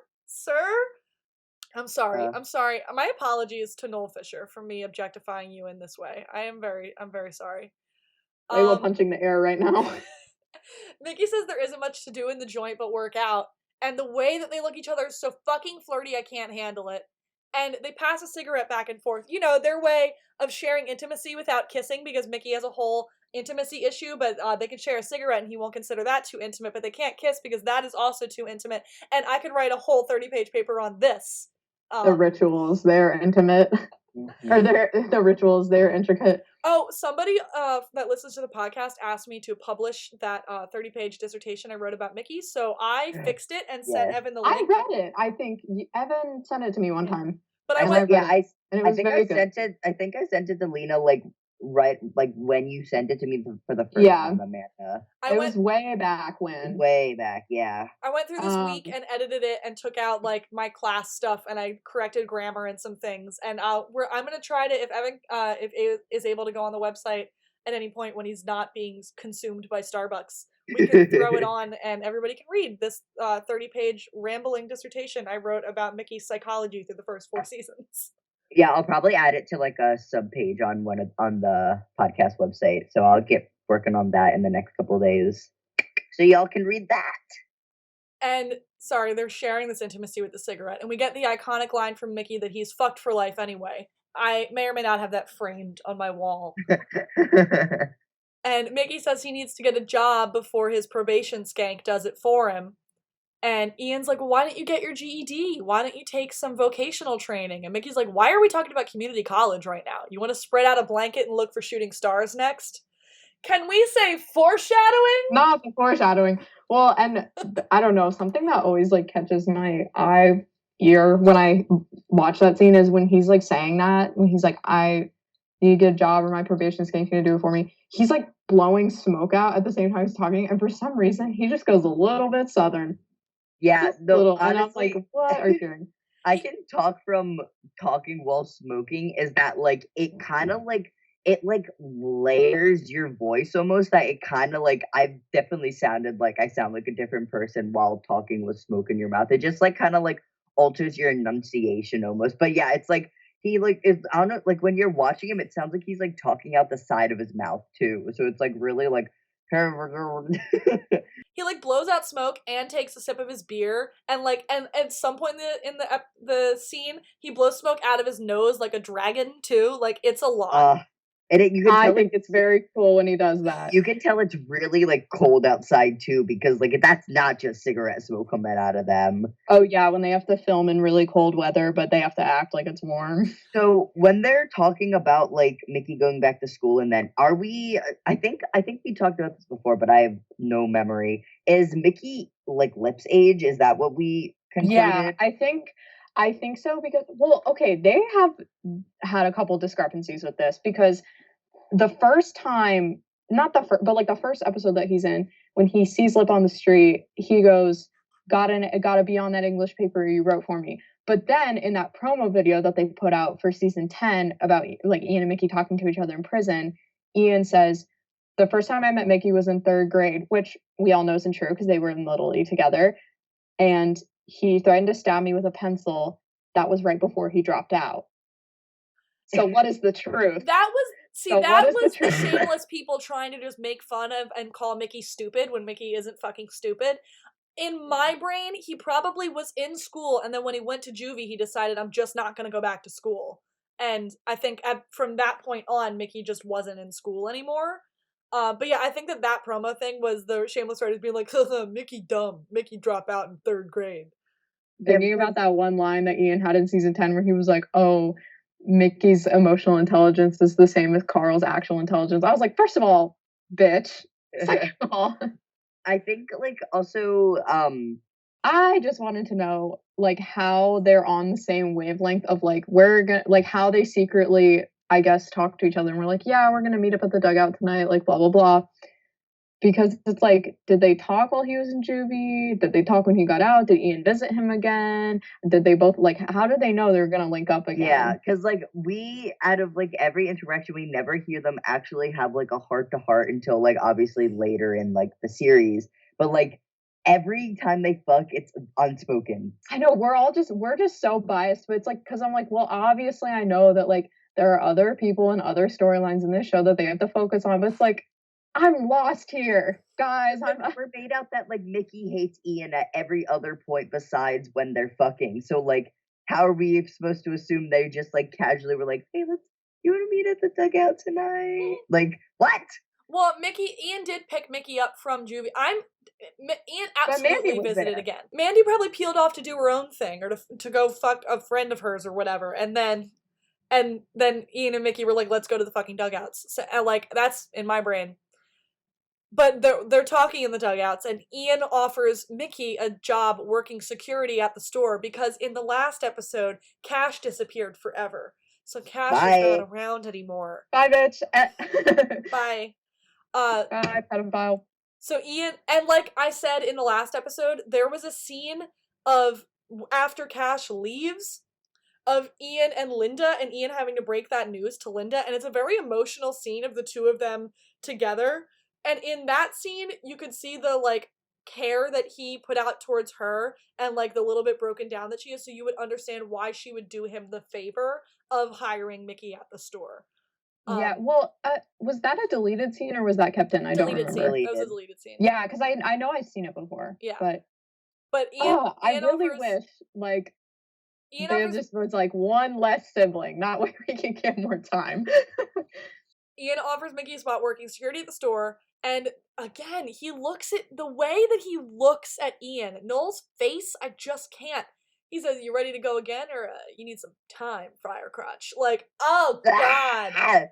S1: I'm sorry. My apologies to Noel Fisher for me objectifying you in this way. I'm very sorry.
S3: Layla punching the air right now.
S1: Mickey says there isn't much to do in the joint but work out, and the way that they look at each other is so fucking flirty I can't handle it. And they pass a cigarette back and forth. You know, their way of sharing intimacy without kissing, because Mickey has a whole intimacy issue, but they can share a cigarette and he won't consider that too intimate, but they can't kiss because that is also too intimate. And I could write a whole 30-page paper on this.
S3: The rituals, they're intimate. Mm-hmm. Or the rituals, they're intricate.
S1: Oh, somebody that listens to the podcast asked me to publish that 30-page dissertation I wrote about Mickey, so I fixed it and sent Evan the link.
S3: I read it. I think Evan sent it to me one time.
S1: But
S2: I think I sent it to Lena right when you sent it to me for the first time, Amanda.
S3: It was way back when.
S2: Way back, yeah.
S1: I went through this week and edited it and took out like my class stuff and I corrected grammar and some things. And I'm gonna try to, if Evan is able to go on the website at any point when he's not being consumed by Starbucks, we can throw it on and everybody can read this 30-page rambling dissertation I wrote about Mickey's psychology through the first 4 seasons.
S2: Yeah, I'll probably add it to like a sub-page on the podcast website. So I'll get working on that in the next couple of days. So y'all can read that.
S1: And sorry, they're sharing this intimacy with the cigarette. And we get the iconic line from Mickey that he's fucked for life anyway. I may or may not have that framed on my wall. And Mickey says he needs to get a job before his probation skank does it for him. And Ian's like, well, why don't you get your GED? Why don't you take some vocational training? And Mickey's like, why are we talking about community college right now? You want to spread out a blanket and look for shooting stars next? Can we say foreshadowing?
S3: Not the foreshadowing. Well, and I don't know, something that always like catches my ear when I watch that scene is when he's like saying that, when he's like, I need to get a job or my probation skank going to do it for me. He's like blowing smoke out at the same time he's talking. And for some reason, he just goes a little bit Southern.
S2: Yeah,
S3: honestly, and I'm like, what are you doing?
S2: I can talk from talking while smoking is that like it kind of like it like layers your voice almost, that it kind of like I've definitely sounded like I sound like a different person while talking with smoke in your mouth. It just like kind of like alters your enunciation almost. But yeah, it's like he like is, I don't know, like when you're watching him, it sounds like he's like talking out the side of his mouth too. So it's like really like
S1: he like blows out smoke and takes a sip of his beer, and like and at some point in the scene he blows smoke out of his nose like a dragon too. Like it's a lot.
S2: And you can
S3: I
S2: tell
S3: think it's very cool when he does that.
S2: You can tell it's really like cold outside too, because like that's not just cigarette smoke coming out of them.
S3: Oh yeah, when they have to film in really cold weather, but they have to act like it's warm.
S2: So when they're talking about like Mickey going back to school, and then are we? I think we talked about this before, but I have no memory. Is Mickey like Lip's age? Is that what we concluded?
S3: Yeah, I think so because okay, they have had a couple discrepancies with this because the first time, not the first, but like the first episode that he's in, when he sees Lip on the street, he goes, gotta be on that English paper you wrote for me. But then in that promo video that they put out for season 10 about like Ian and Mickey talking to each other in prison, Ian says, the first time I met Mickey was in 3rd grade, which we all know isn't true because they were in Little League together. And he threatened to stab me with a pencil. That was right before he dropped out. So what is the truth?
S1: That was
S3: So
S1: that
S3: what is
S1: was
S3: the
S1: the
S3: truth?
S1: shameless people trying to just make fun of and call Mickey stupid when Mickey isn't fucking stupid. In my brain, he probably was in school, and then when he went to juvie, he decided, I'm just not going to go back to school. And I think from that point on, Mickey just wasn't in school anymore. But yeah, I think that promo thing was the shameless writers being like, Mickey dumb. Mickey drop out in 3rd grade.
S3: Thinking about that one line that Ian had in season 10 where he was like, oh, Mickey's emotional intelligence is the same as Carl's actual intelligence. I was like, first of all, bitch. Second of all,
S2: I think like also
S3: I just wanted to know like how they're on the same wavelength of like we're gonna like how they secretly, I guess, talk to each other and we're like, yeah, we're gonna meet up at the dugout tonight, like blah blah blah. Because it's like, did they talk while he was in juvie? Did they talk when he got out? Did Ian visit him again? Did they both like? How did they know they were gonna link up again?
S2: Yeah, because like we out of like every interaction, we never hear them actually have like a heart to heart until like obviously later in like the series. But like every time they fuck, it's unspoken.
S3: I know we're just so biased, but it's like because I'm like, well, obviously I know that like there are other people and other storylines in this show that they have to focus on, but it's like I'm lost here, guys.
S2: We're made out that like Mickey hates Ian at every other point besides when they're fucking. So like, how are we supposed to assume they just like casually were like, hey, you want to meet at the dugout tonight? Like what?
S1: Well, Ian did pick Mickey up from juvie. Ian absolutely visited again. Mandy probably peeled off to do her own thing or to go fuck a friend of hers or whatever, and then Ian and Mickey were like, let's go to the fucking dugouts. So like that's in my brain. But they're talking in the dugouts, and Ian offers Mickey a job working security at the store because in the last episode, Cash disappeared forever. So Cash is not around anymore.
S3: Bye, bitch.
S1: Bye.
S3: Bye, pedophile.
S1: So Ian, and like I said in the last episode, there was a scene of after Cash leaves of Ian and Linda, and Ian having to break that news to Linda, and it's a very emotional scene of the two of them together. And in that scene, you could see the like care that he put out towards her and like the little bit broken down that she is, so you would understand why she would do him the favor of hiring Mickey at the store.
S3: Yeah, well, was that a deleted scene or was that kept in? I don't remember.
S1: That was a deleted scene.
S3: Yeah, because I know I've seen it before.
S1: Yeah,
S3: but
S1: Ian,
S3: I really wish like there just was like one less sibling, not where we can get more time.
S1: Ian offers Mickey a spot working security at the store, and again, he looks at the way that he looks at Ian. Noel's face, I just can't. He says, "You ready to go again, or you need some time, Friar Crotch?" Like, oh god.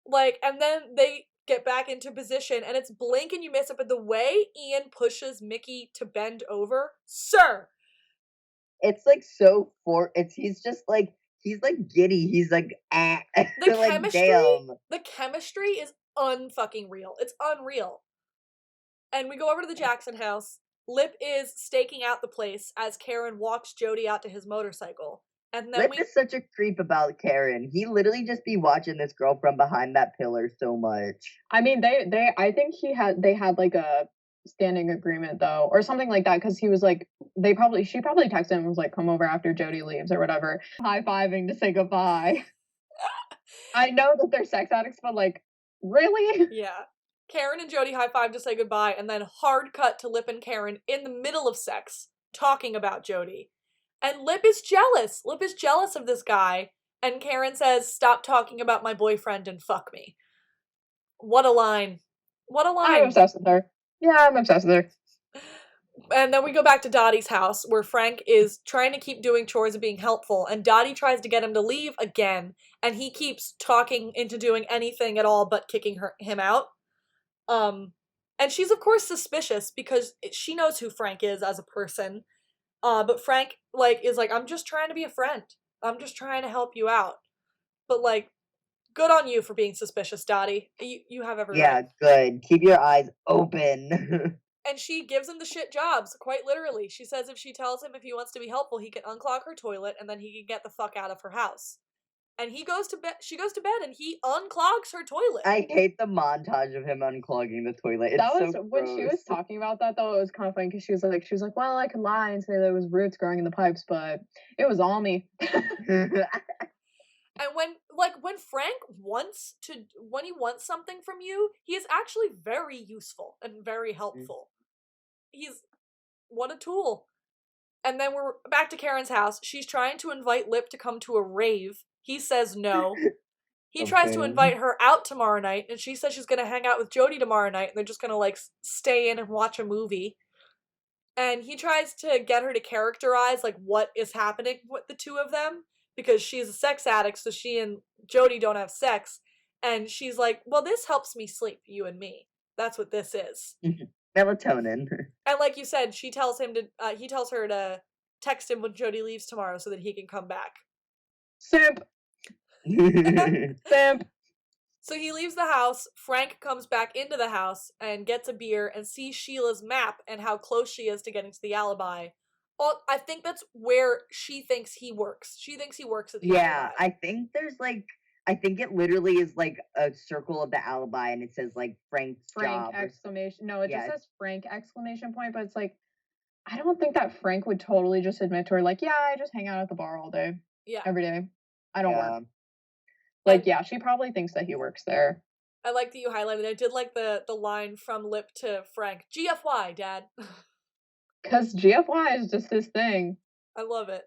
S1: Like, and then they get back into position, and it's blink and you miss it. But the way Ian pushes Mickey to bend over, sir,
S2: it's like so he's just like. He's like giddy. He's like,
S1: the
S2: like,
S1: chemistry.
S2: damn.
S1: The chemistry is unfucking real. It's unreal. And we go over to the Jackson house. Lip is staking out the place as Karen walks Jody out to his motorcycle. And then
S2: Lip is such a creep about Karen. He literally just be watching this girl from behind that pillar so much.
S3: I mean, I think they had like a standing agreement though, or something like that, because he was like, she probably texted him and was like, come over after Jody leaves or whatever, high-fiving to say goodbye. I know that they're sex addicts, but like, really?
S1: Yeah. Karen and Jody high-five to say goodbye, and then hard cut to Lip and Karen in the middle of sex, talking about Jody. And Lip is jealous. Lip is jealous of this guy And Karen says, "Stop talking about my boyfriend and fuck me." What a line. What a line.
S3: I'm obsessed with her. Yeah, I'm obsessed with her.
S1: And then we go back to Dottie's house, where Frank is trying to keep doing chores and being helpful, and Dottie tries to get him to leave again, and he keeps talking into doing anything at all but kicking him out. And she's of course suspicious because she knows who Frank is as a person. But Frank is like, "I'm just trying to be a friend. I'm just trying to help you out." But good on you for being suspicious, Dottie. You have every right.
S2: Good. Keep your eyes open.
S1: And she gives him the shit jobs, quite literally. She says if she tells him if he wants to be helpful, he can unclog her toilet and then he can get the fuck out of her house. And he goes to bed. She goes to bed and he unclogs her toilet.
S2: I hate the montage of him unclogging the toilet. It's so gross.
S3: When she was talking about that though, it was kind of funny because she was like, "Well, I could lie and say there was roots growing in the pipes, but it was all me."
S1: And when Frank wants something from you, he is actually very useful and very helpful. What a tool. And then we're back to Karen's house. She's trying to invite Lip to come to a rave. He says no. He tries to invite her out tomorrow night, and she says she's going to hang out with Jody tomorrow night, and they're just going to stay in and watch a movie. And he tries to get her to characterize what is happening with the two of them, because she's a sex addict, so she and Jody don't have sex. And she's like, "Well, this helps me sleep, you and me. That's what this is."
S2: Melatonin.
S1: And like you said, he tells her to text him when Jody leaves tomorrow so that he can come back.
S3: Simp. Simp.
S1: So he leaves the house. Frank comes back into the house and gets a beer and sees Sheila's map and how close she is to getting to the alibi. I think that's where she thinks he works. She thinks he works at the alibi.
S2: I think there's I think it literally is a circle of the alibi and it says Frank job.
S3: Exclamation. No, it just says Frank exclamation point, but it's I don't think that Frank would totally just admit to her "Yeah, I just hang out at the bar all day.
S1: Yeah.
S3: Every day. I don't work." She probably thinks that he works there.
S1: I like that you highlighted. I did like the line from Lip to Frank. GFY, Dad.
S3: Because GFY is just his thing.
S1: I love it.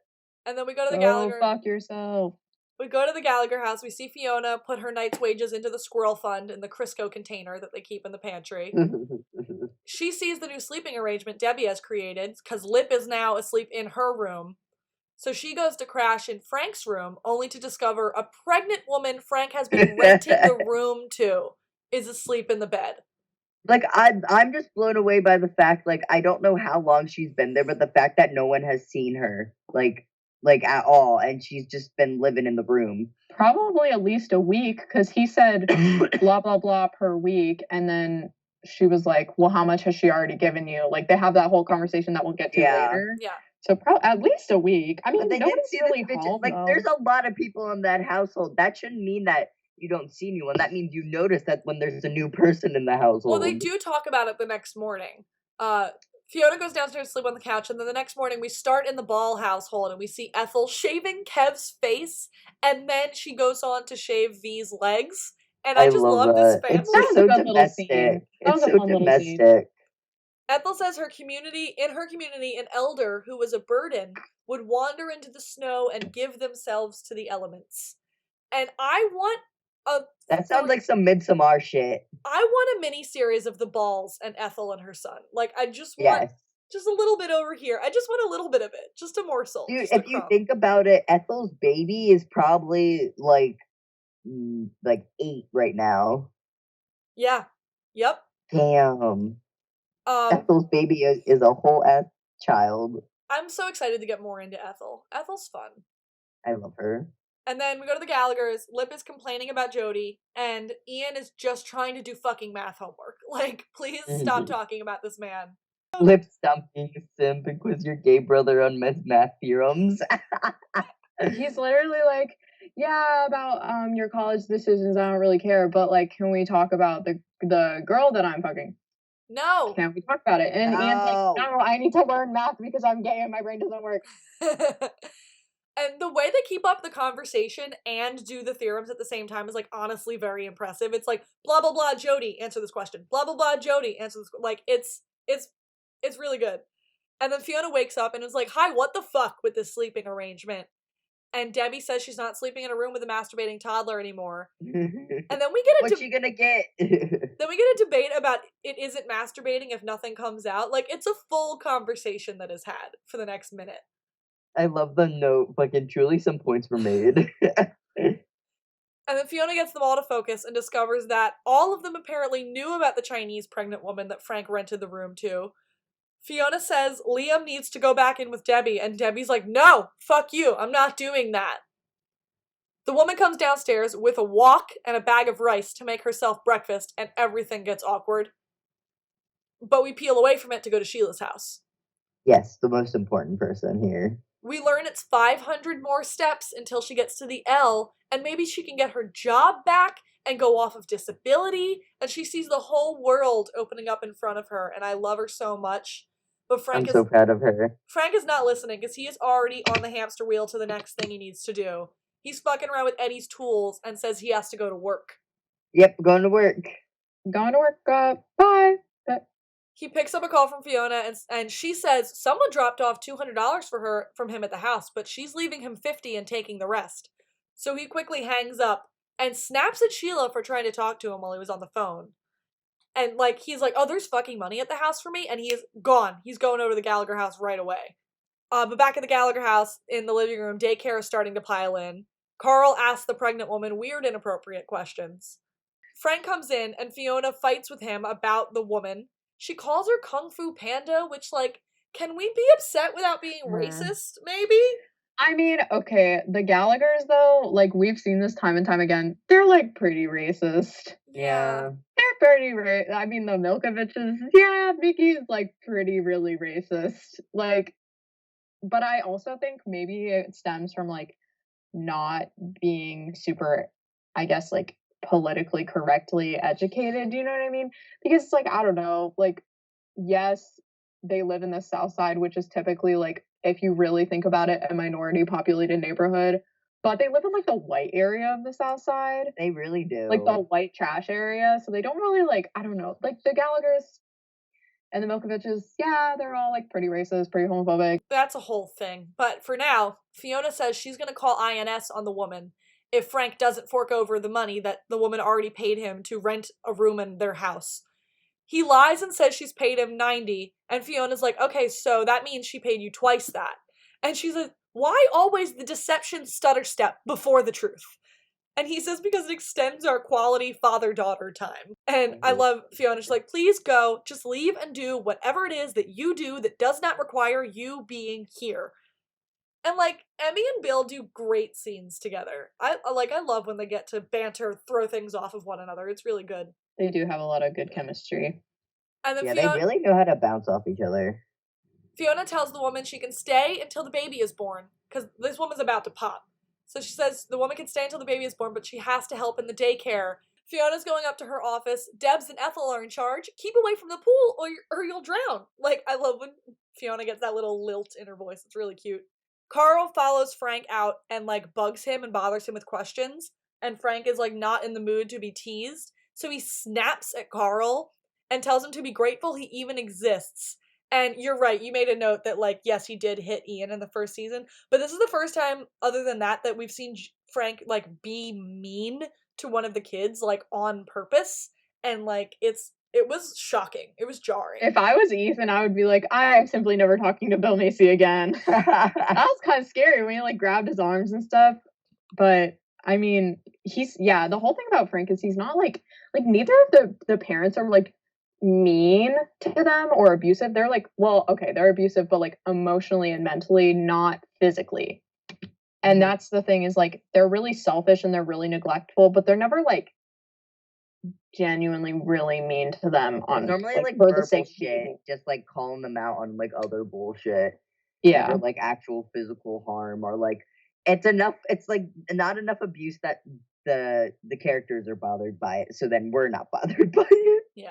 S1: And then we go to the Gallagher.
S3: Fuck yourself.
S1: We go to the Gallagher house. We see Fiona put her night's wages into the squirrel fund in the Crisco container that they keep in the pantry. She sees the new sleeping arrangement Debbie has created, because Lip is now asleep in her room. So she goes to crash in Frank's room, only to discover a pregnant woman Frank has been renting the room to is asleep in the bed.
S2: I'm just blown away by the fact, I don't know how long she's been there, but the fact that no one has seen her, at all, and she's just been living in the room.
S3: Probably at least a week, because he said blah, blah, blah per week, and then she was like, "Well, how much has she already given you?" They have that whole conversation that we'll get to later.
S1: Yeah.
S3: So at least a week. I mean,
S2: but they
S3: nobody's
S2: didn't see
S3: really home,
S2: there's a lot of people in that household. That shouldn't mean that you don't see anyone. That means you notice that when there's a new person in the household.
S1: Well, they do talk about it the next morning. Fiona goes downstairs to sleep on the couch, and then the next morning we start in the Ball household, and we see Ethel shaving Kev's face, and then she goes on to shave V's legs. And I just love this family.
S2: It's just so domestic. It's so domestic.
S1: Ethel says in her community, an elder who was a burden would wander into the snow and give themselves to the elements. And I want
S2: that sounds like some Midsommar shit.
S1: I want a mini series of the Balls and Ethel and her son. I just want just a little bit over here. I just want a little bit of it. Just a morsel.
S2: Dude, if you think about it, Ethel's baby is probably 8 right now.
S1: Yeah. Yep.
S2: Damn. Ethel's baby is a whole ass child.
S1: I'm so excited to get more into Ethel. Ethel's fun.
S2: I love her.
S1: And then we go to the Gallaghers. Lip is complaining about Jody, and Ian is just trying to do fucking math homework. Please stop talking about this man.
S2: Lip, stop being a simp and quiz your gay brother on math theorems.
S3: He's literally "Yeah, about your college decisions, I don't really care, but can we talk about the girl that I'm fucking?"
S1: No.
S3: Can't we talk about it? And Ian's "No, I need to learn math because I'm gay and my brain doesn't work."
S1: And the way they keep up the conversation and do the theorems at the same time is honestly very impressive. It's blah blah blah Jody, answer this question. Blah blah blah Jody, answer this. It's really good. And then Fiona wakes up and is "Hi, what the fuck with this sleeping arrangement?" and Debbie says she's not sleeping in a room with a masturbating toddler anymore.
S2: And
S1: then we get
S2: what's she gonna get?
S1: Then we get a debate about it isn't masturbating if nothing comes out. Like, it's a full conversation that is had for the next minute.
S2: I love the note. Fucking truly, some points were made.
S1: And then Fiona gets them all to focus and discovers that all of them apparently knew about the Chinese pregnant woman that Frank rented the room to. Fiona says Liam needs to go back in with Debbie, and Debbie's like, no, fuck you, I'm not doing that. The woman comes downstairs with a wok and a bag of rice to make herself breakfast, and everything gets awkward. But we peel away from it to go to Sheila's house.
S2: Yes, the most important person here.
S1: We learn it's 500 more steps until she gets to the L, and maybe she can get her job back and go off of disability, and she sees the whole world opening up in front of her, and I love her so much. But
S2: I'm so proud of her.
S1: Frank is not listening because he is already on the hamster wheel to the next thing he needs to do. He's fucking around with Eddie's tools and says he has to go to work.
S2: Yep, going to work.
S3: Going to work, bye.
S1: He picks up a call from Fiona and she says someone dropped off $200 for her from him at the house, but she's leaving him $50 and taking the rest. So he quickly hangs up and snaps at Sheila for trying to talk to him while he was on the phone. And like he's like, oh, there's fucking money at the house for me, and he is gone. He's going over to the Gallagher house right away. But back at the Gallagher house in the living room, daycare is starting to pile in. Carl asks the pregnant woman weird, inappropriate questions. Frank comes in and Fiona fights with him about the woman. She calls her Kung Fu Panda, which, like, can we be upset without being racist, maybe?
S3: I mean, okay, the Gallaghers, though, like, we've seen this time and time again, they're, like, pretty racist.
S2: Yeah.
S3: They're pretty I mean, the Milkoviches, yeah, Mickey's, like, pretty really racist. Like, but I also think maybe it stems from, like, not being super, I guess, like, politically correctly educated, do you know what I mean? Because it's like, I don't know, like, yes, they live in the South Side, which is typically, like, if you really think about it, a minority populated neighborhood, but they live in, like, the white area of the South Side.
S2: They really do.
S3: Like, the white trash area, so they don't really, like, I don't know, like, the Gallaghers and the Milkoviches, yeah, they're all, like, pretty racist, pretty homophobic.
S1: That's a whole thing. But for now, Fiona says she's going to call INS on the woman if Frank doesn't fork over the money that the woman already paid him to rent a room in their house. He lies and says she's paid him $90, and Fiona's like, okay, so that means she paid you twice that. And she's like, why always the deception stutter step before the truth? And he says because it extends our quality father-daughter time. And I love Fiona. She's like, please go. Just leave and do whatever it is that you do that does not require you being here. And, like, Emmy and Bill do great scenes together. I love when they get to banter, throw things off of one another. It's really good.
S3: They do have a lot of good chemistry.
S1: And then
S2: they really know how to bounce off each other.
S1: Fiona tells the woman she can stay until the baby is born, because this woman's about to pop. So she says the woman can stay until the baby is born, but she has to help in the daycare. Fiona's going up to her office. Debs and Ethel are in charge. Keep away from the pool or you'll drown. Like, I love when Fiona gets that little lilt in her voice. It's really cute. Carl follows Frank out and, like, bugs him and bothers him with questions. And Frank is, like, not in the mood to be teased. So he snaps at Carl and tells him to be grateful he even exists. And you're right, you made a note that, like, yes, he did hit Ian in the first season. But this is the first time, other than that we've seen Frank, like, be mean to one of the kids, like, on purpose. And, like, it was shocking. It was jarring.
S3: If I was Ethan, I would be like, I am simply never talking to Bill Macy again. That was kind of scary when he, like, grabbed his arms and stuff. But, I mean, the whole thing about Frank is he's not, like neither of the parents are, like, mean to them or abusive. They're, like, well, okay, they're abusive, but, like, emotionally and mentally, not physically. And that's the thing is, like, they're really selfish and they're really neglectful, but they're never, like, genuinely really mean to them on
S2: normally like
S3: for
S2: verbal
S3: the sake
S2: shit, just like calling them out on like other bullshit.
S3: Yeah.
S2: Or like actual physical harm, or like it's like not enough abuse that the characters are bothered by it, so then we're not bothered by it.
S1: Yeah.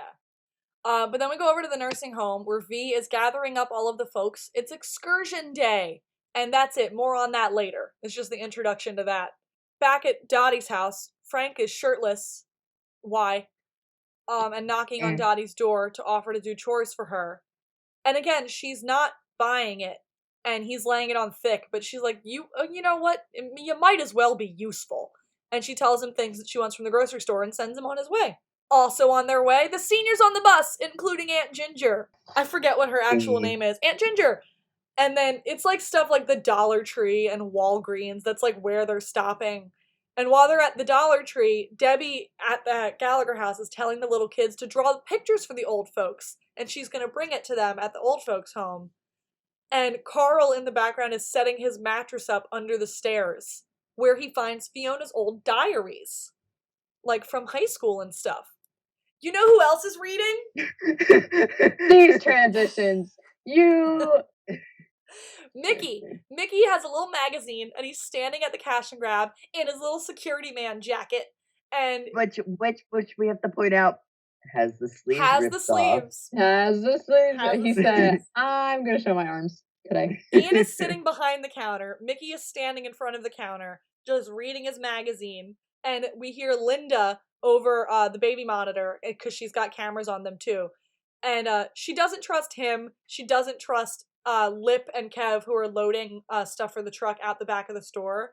S1: But then we go over to the nursing home where V is gathering up all of the folks. It's excursion day. And that's it. More on that later. It's just the introduction to that. Back at Dottie's house, Frank is shirtless. Why? And knocking on Dottie's door to offer to do chores for her. And again, she's not buying it. and he's laying it on thick, but she's like, you know what? You might as well be useful. And she tells him things that she wants from the grocery store and sends him on his way. Also on their way, the seniors on the bus, including Aunt Ginger. I forget what her actual name is. Aunt Ginger! And then it's like stuff like the Dollar Tree and Walgreens. That's like where they're stopping. And while they're at the Dollar Tree, Debbie at the Gallagher house is telling the little kids to draw pictures for the old folks. And she's going to bring it to them at the old folks' home. And Carl in the background is setting his mattress up under the stairs, where he finds Fiona's old diaries. Like from high school and stuff. You know who else is reading?
S3: These transitions.
S1: Mickey. Mickey has a little magazine, and he's standing at the cash and grab in his little security man jacket. And
S2: which we have to point out has the sleeves.
S1: Has the sleeves.
S3: He said, "I'm gonna show my arms today."
S1: Ian is sitting behind the counter. Mickey is standing in front of the counter, just reading his magazine. And we hear Linda over the baby monitor, because she's got cameras on them too. And she doesn't trust him. She doesn't trust Lip and Kev, who are loading stuff for the truck out the back of the store.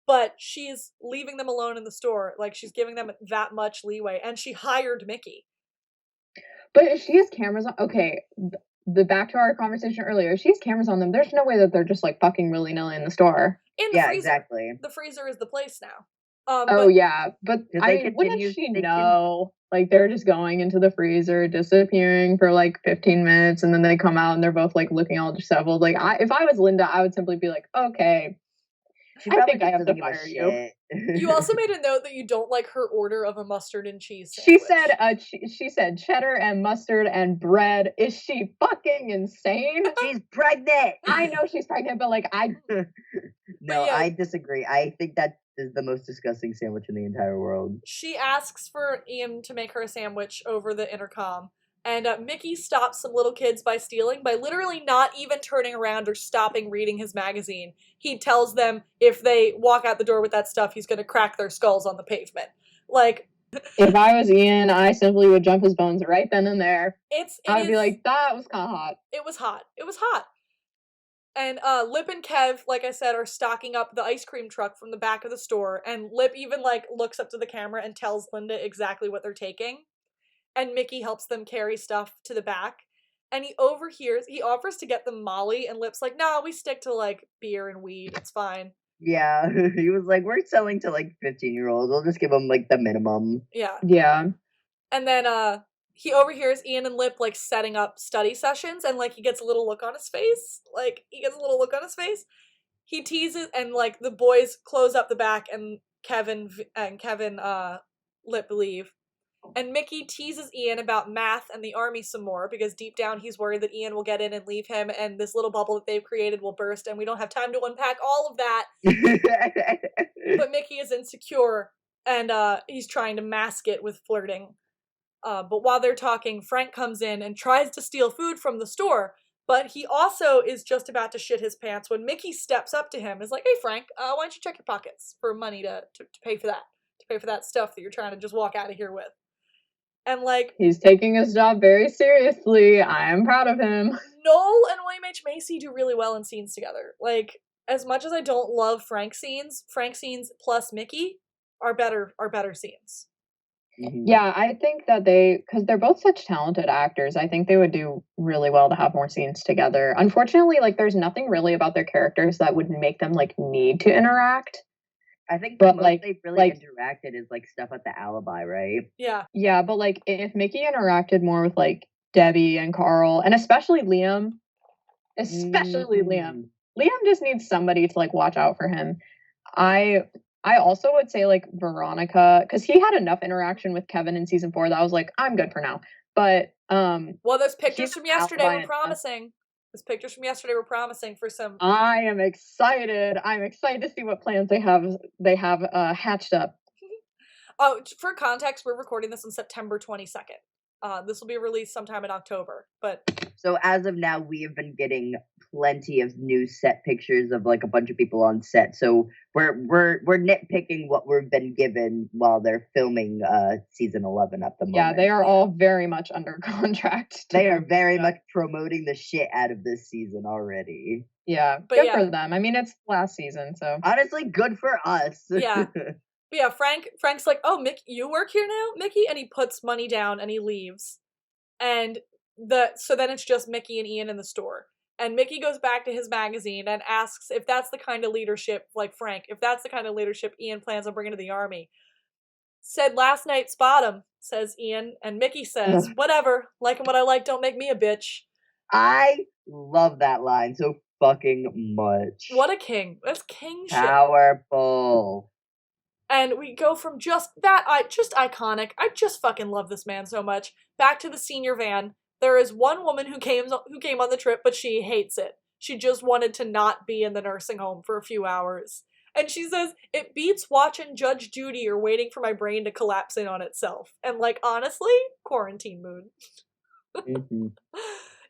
S1: But she's leaving them alone in the store. Like, she's giving them that much leeway. And she hired Mickey.
S3: But if she has cameras on... Okay, the back to our conversation earlier. If she has cameras on them, there's no way that they're just, like, fucking willy-nilly in the store.
S1: In the freezer.
S2: Exactly.
S1: The freezer is the place now.
S3: But I mean, wouldn't she know? Like, they're just going into the freezer, disappearing for like 15 minutes, and then they come out and they're both like looking all disheveled. Like, if I was Linda, I would simply be like, okay, I think I have to fire you.
S1: You also made a note that you don't like her order of a mustard and cheese sandwich.
S3: She said cheddar and mustard and bread. Is she fucking insane?
S2: She's pregnant.
S3: I know she's pregnant, but like
S2: No, yeah. I disagree. I think that is the most disgusting sandwich in the entire world.
S1: She asks for Ian to make her a sandwich over the intercom. And Mickey stops some little kids by literally not even turning around or stopping reading his magazine. He tells them if they walk out the door with that stuff, he's going to crack their skulls on the pavement. Like,
S3: if I was Ian, I simply would jump his bones right then and there. I would be like, that was kind of hot.
S1: It was hot. And Lip and Kev, like I said, are stocking up the ice cream truck from the back of the store. And Lip even like looks up to the camera and tells Linda exactly what they're taking. And Mickey helps them carry stuff to the back. And he offers to get them Molly, and Lip's like, no, we stick to like beer and weed. It's fine.
S2: Yeah. He was like, we're selling to like 15-year-olds. We'll just give them like the minimum.
S1: Yeah.
S3: Yeah.
S1: And then he overhears Ian and Lip like setting up study sessions, and like he gets a little look on his face. He teases, and like the boys close up the back, and Kevin, Lip leave. And Mickey teases Ian about math and the army some more, because deep down he's worried that Ian will get in and leave him, and this little bubble that they've created will burst, and we don't have time to unpack all of that. But Mickey is insecure, and he's trying to mask it with flirting. But while they're talking, Frank comes in and tries to steal food from the store, but he also is just about to shit his pants when Mickey steps up to him. Is like, hey Frank, why don't you check your pockets for money to pay for that, stuff that you're trying to just walk out of here with. And like,
S3: he's taking his job very seriously. I am proud of him.
S1: Noel and William H. Macy do really well in scenes together. Like, as much as I don't love Frank scenes plus Mickey are better scenes.
S3: Mm-hmm. Yeah, I think that because they're both such talented actors, I think they would do really well to have more scenes together. Unfortunately, like, there's nothing really about their characters that would make them like need to interact.
S2: I think the most they've really interacted is like stuff at the Alibi, right?
S1: Yeah.
S3: Yeah, but like if Mickey interacted more with like Debbie and Carl, and especially Liam, Liam just needs somebody to like watch out for him. I also would say like Veronica, because he had enough interaction with Kevin in season 4 that I was like, I'm good for now. But
S1: well, those pictures from yesterday were promising. For some.
S3: I am excited. I'm excited to see what plans they have hatched up.
S1: Oh, for context, we're recording this on September 22nd. This will be released sometime in October. But
S2: so as of now, we have been getting plenty of new set pictures of like a bunch of people on set. So we're nitpicking what we've been given while they're filming season 11 at the moment.
S3: Yeah, they are all very much under contract.
S2: They are very much promoting the shit out of this season already.
S3: Yeah,
S1: But
S3: good
S1: yeah.
S3: for them. I mean, it's last season, so.
S2: Honestly, good for us.
S1: Yeah. But yeah, Frank's like, oh, Mickey, you work here now, Mickey? And he puts money down and he leaves. And so then it's just Mickey and Ian in the store. And Mickey goes back to his magazine and asks if that's the kind of leadership, like Frank, if that's the kind of leadership Ian plans on bringing to the army. Said last night, spot him, says Ian. And Mickey says, whatever, liking what I like, don't make me a bitch.
S2: I love that line so fucking much.
S1: What a king. That's king shit.
S2: Powerful.
S1: And we go from just that, just iconic. I just fucking love this man so much. Back to the senior van. There is one woman who came on the trip, but she hates it. She just wanted to not be in the nursing home for a few hours. And she says, it beats watching Judge Judy or waiting for my brain to collapse in on itself. And like, honestly, quarantine mood.
S2: Mm-hmm.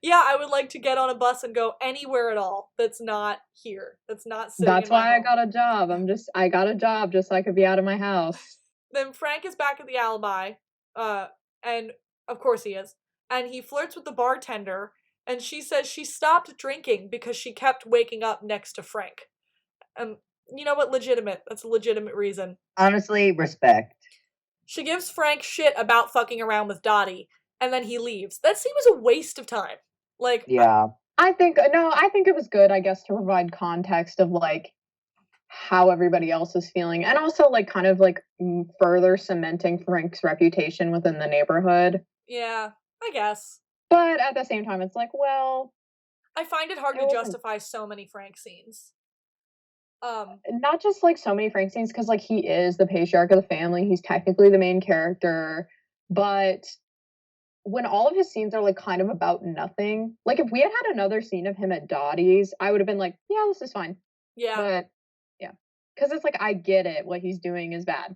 S1: Yeah, I would like to get on a bus and go anywhere at all that's not here. That's not sitting
S3: That's
S1: in my
S3: why I
S1: home.
S3: got a job. I got a job just so I could be out of my house.
S1: Then Frank is back at the Alibi, and of course he is. And he flirts with the bartender, and she says she stopped drinking because she kept waking up next to Frank. You know what? Legitimate. That's a legitimate reason.
S2: Honestly, respect.
S1: She gives Frank shit about fucking around with Dottie, and then he leaves. That seems a waste of time. Like,
S2: yeah.
S3: I think it was good, I guess, to provide context of like how everybody else is feeling, and also like kind of like further cementing Frank's reputation within the neighborhood.
S1: Yeah, I guess.
S3: But at the same time, it's like, well,
S1: I find it hard to justify so many Frank scenes.
S3: Not just like so many Frank scenes, because like he is the patriarch of the family. He's technically the main character, but when all of his scenes are like kind of about nothing, like if we had another scene of him at Dottie's, I would have been like, yeah, this is fine.
S1: Yeah.
S3: But yeah, because it's like, I get it. What he's doing is bad.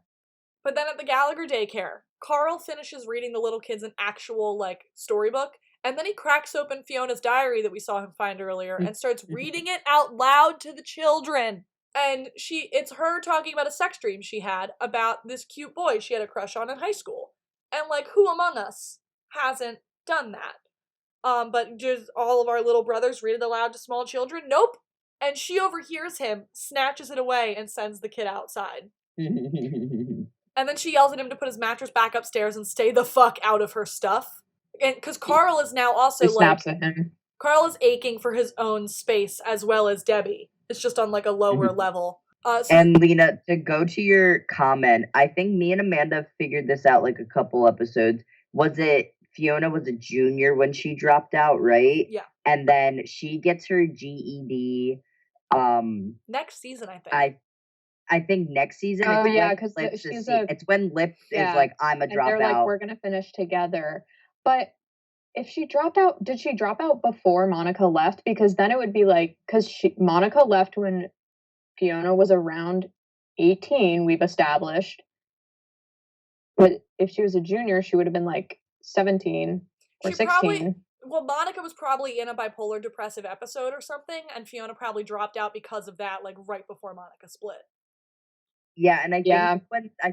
S1: But then at the Gallagher daycare, Carl finishes reading the little kids an actual like storybook, and then he cracks open Fiona's diary that we saw him find earlier and starts reading it out loud to the children. And it's her talking about a sex dream she had about this cute boy she had a crush on in high school. And like, who among us hasn't done that? But just all of our little brothers read it aloud to small children? Nope. And she overhears him, snatches it away, and sends the kid outside. And then she yells at him to put his mattress back upstairs and stay the fuck out of her stuff. And because Carl is now also
S3: snaps at him.
S1: Carl is aching for his own space as well as Debbie. It's just on like a lower level.
S2: And Lena, to go to your comment, I think me and Amanda figured this out like a couple episodes. Was it Fiona was a junior when she dropped out, right?
S1: Yeah.
S2: And then she gets her GED.
S1: Next season, I think.
S2: I think next season.
S3: Oh yeah, because it's
S2: when Lip is like, I'm a dropout.
S3: They're like, we're gonna finish together. But if she dropped out, did she drop out before Monica left? Because then it would be like, because Monica left when Fiona was around 18, we've established. But if she was a junior, she would have been like 17 or 16.
S1: Monica was probably in a bipolar depressive episode or something, and Fiona probably dropped out because of that, like right before Monica split.
S2: Yeah, and I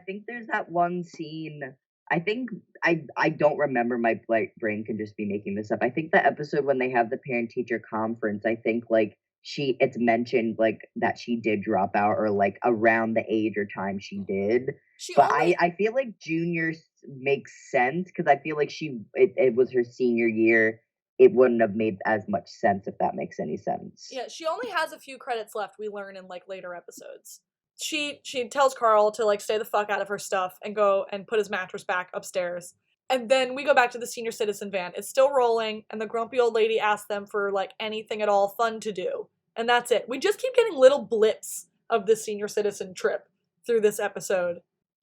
S2: think there's that one scene. I think I don't remember. My brain can just be making this up. I think the episode when they have the parent teacher conference, I think like it's mentioned like that she did drop out, or like around the age or time she did. I feel like junior makes sense because I feel like it was her senior year. It wouldn't have made as much sense, if that makes any sense.
S1: Yeah, she only has a few credits left, we learn in like later episodes. She tells Carl to like stay the fuck out of her stuff and go and put his mattress back upstairs. And then we go back to the senior citizen van. It's still rolling, and the grumpy old lady asks them for like anything at all fun to do. And that's it. We just keep getting little blips of the senior citizen trip through this episode.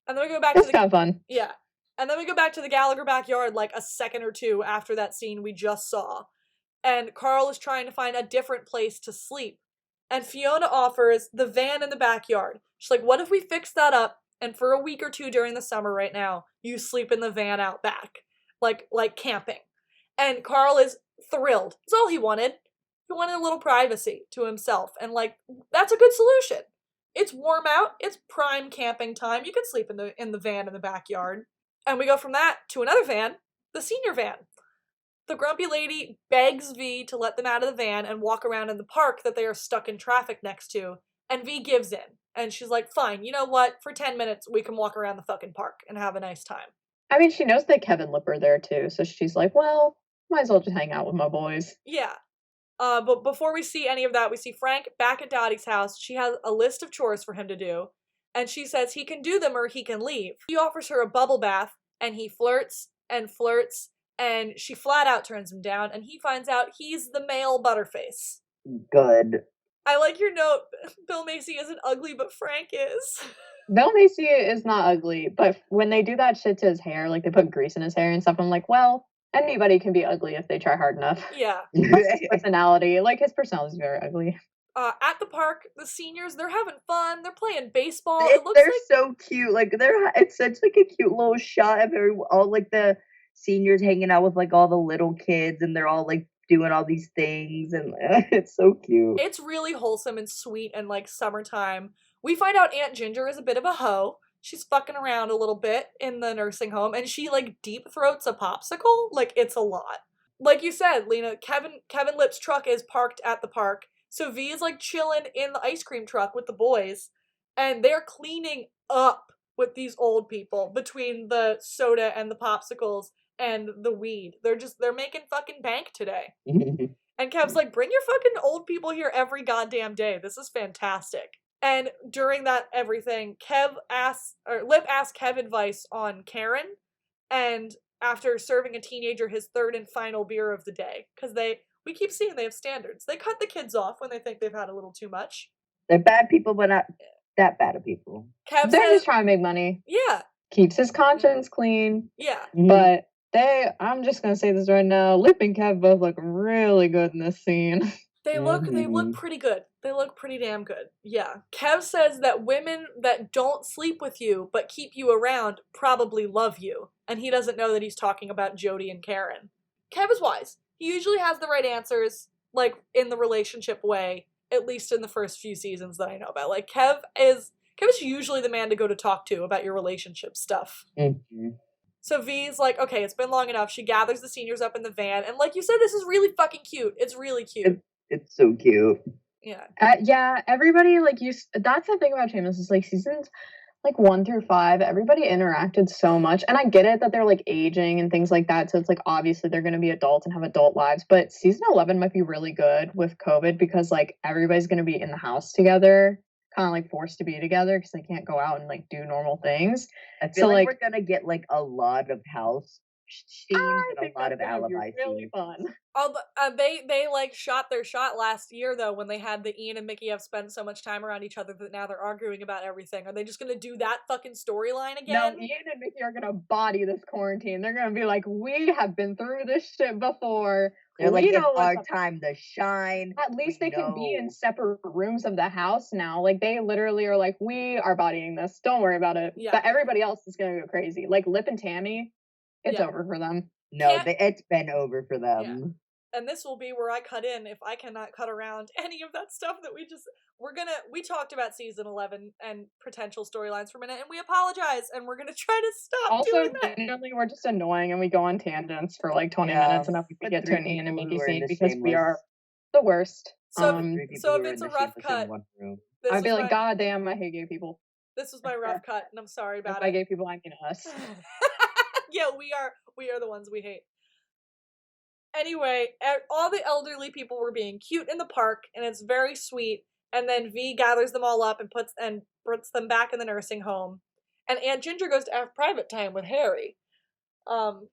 S1: And then we go back to the
S3: kind of fun.
S1: Yeah. And then we go back to the Gallagher backyard like a second or two after that scene we just saw. And Carl is trying to find a different place to sleep. And Fiona offers the van in the backyard. She's like, what if we fix that up, and for a week or two during the summer right now, you sleep in the van out back. Like camping. And Carl is thrilled. That's all he wanted. He wanted a little privacy to himself. And like, that's a good solution. It's warm out. It's prime camping time. You can sleep in the van in the backyard. And we go from that to another van, the senior van. The grumpy lady begs V to let them out of the van and walk around in the park that they are stuck in traffic next to, and V gives in. And she's like, fine, you know what? For 10 minutes, we can walk around the fucking park and have a nice time.
S3: I mean, she knows that Kevin Lipper there too, so she's like, well, might as well just hang out with my boys.
S1: Yeah. But before we see any of that, we see Frank back at Dottie's house. She has a list of chores for him to do, and she says he can do them or he can leave. He offers her a bubble bath, and he flirts, and she flat out turns him down, and he finds out he's the male Butterface.
S2: Good.
S1: I like your note. Bill Macy isn't ugly, but Frank is.
S3: Bill Macy is not ugly, but when they do that shit to his hair, like they put grease in his hair and stuff, I'm like, well, anybody can be ugly if they try hard enough.
S1: Yeah.
S3: His personality is very ugly.
S1: At the park, the seniors, they're having fun. They're playing baseball.
S2: They're so cute. Like it's such like a cute little shot of all like the seniors hanging out with like all the little kids, and they're all like doing all these things, and it's so cute.
S1: It's really wholesome and sweet and like summertime. We find out Aunt Ginger is a bit of a hoe. She's fucking around a little bit in the nursing home, and she like deep throats a popsicle. Like, it's a lot. Like you said, Lena, Kevin Lip's truck is parked at the park. So V is like chilling in the ice cream truck with the boys, and they're cleaning up with these old people between the soda and the popsicles and the weed. They're making fucking bank today. And Kev's like, bring your fucking old people here every goddamn day. This is fantastic. And during that everything, Lip asks Kev advice on Karen, and after serving a teenager his third and final beer of the day, because we keep seeing they have standards. They cut the kids off when they think they've had a little too much.
S2: They're bad people, but not that bad of people.
S3: They're just trying to make money.
S1: Yeah.
S3: Keeps his conscience clean.
S1: Yeah.
S3: But I'm just gonna say this right now, Lip and Kev both look really good in this scene.
S1: They look pretty good. They look pretty damn good. Yeah. Kev says that women that don't sleep with you but keep you around probably love you. And he doesn't know that he's talking about Jody and Karen. Kev is wise. He usually has the right answers, like, in the relationship way, at least in the first few seasons that I know about. Like, Kev is usually the man to go to talk to about your relationship stuff.
S2: Mm-hmm.
S1: So V's like, okay, it's been long enough. She gathers the seniors up in the van. And like you said, this is really fucking cute. It's really cute.
S2: It's so cute.
S1: Yeah.
S3: Yeah, everybody, that's the thing about Shameless is, like, seasons, 1 through 5, everybody interacted so much. And I get it that they're, aging and things like that. So it's, obviously they're going to be adults and have adult lives. But season 11 might be really good with COVID because, everybody's going to be in the house together, kind of, forced to be together because they can't go out and, do normal things.
S2: I feel like we're going to get, a lot of house scenes and a lot of alibi
S3: really
S2: scenes.
S3: Fun.
S1: They shot their shot last year though when they had the Ian and Mickey have spent so much time around each other that now they're arguing about everything. Are they just gonna do that fucking storyline again?
S3: No, Ian and Mickey are gonna body this quarantine. They're gonna be like, we have been through this shit before.
S2: They're like, it's our time to shine.
S3: At least they can be in separate rooms of the house now. They literally are like, we are bodying this. Don't worry about it. Yeah. But everybody else is gonna go crazy. Lip and Tammy. It's over for them.
S2: No, it's been over for them.
S1: Yeah. And this will be where I cut in if I cannot cut around any of that stuff that we talked about season 11 and potential storylines for a minute, and we apologize, and we're gonna try to stop doing that.
S3: Also, generally, we're just annoying, and we go on tangents for 20 minutes, and then we get to an Ian and Mickey scene because we are the worst.
S1: So if it's a rough cut,
S3: I'd be like, God damn, I hate gay people.
S1: This was my rough cut, and I'm sorry about it.
S3: By gay people, I mean us.
S1: Yeah, we are the ones we hate. Anyway, all the elderly people were being cute in the park, and it's very sweet. And then V gathers them all up and puts them back in the nursing home. And Aunt Ginger goes to have private time with Harry.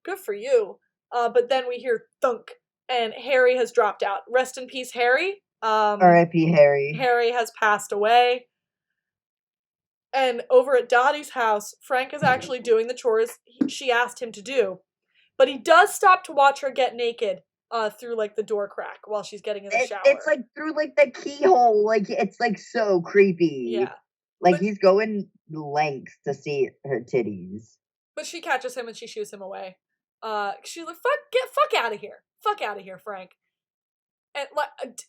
S1: Good for you. But then we hear thunk, and Harry has dropped out. Rest in peace, Harry.
S2: R.I.P. Harry.
S1: Harry has passed away. And over at Dottie's house, Frank is actually doing the chores she asked him to do. But he does stop to watch her get naked through, the door crack while she's getting in the shower.
S2: It's, through, the keyhole. It's, so creepy.
S1: Yeah.
S2: He's going lengths to see her titties.
S1: But she catches him and she shoos him away. She's like, fuck out of here. Fuck out of here, Frank. And,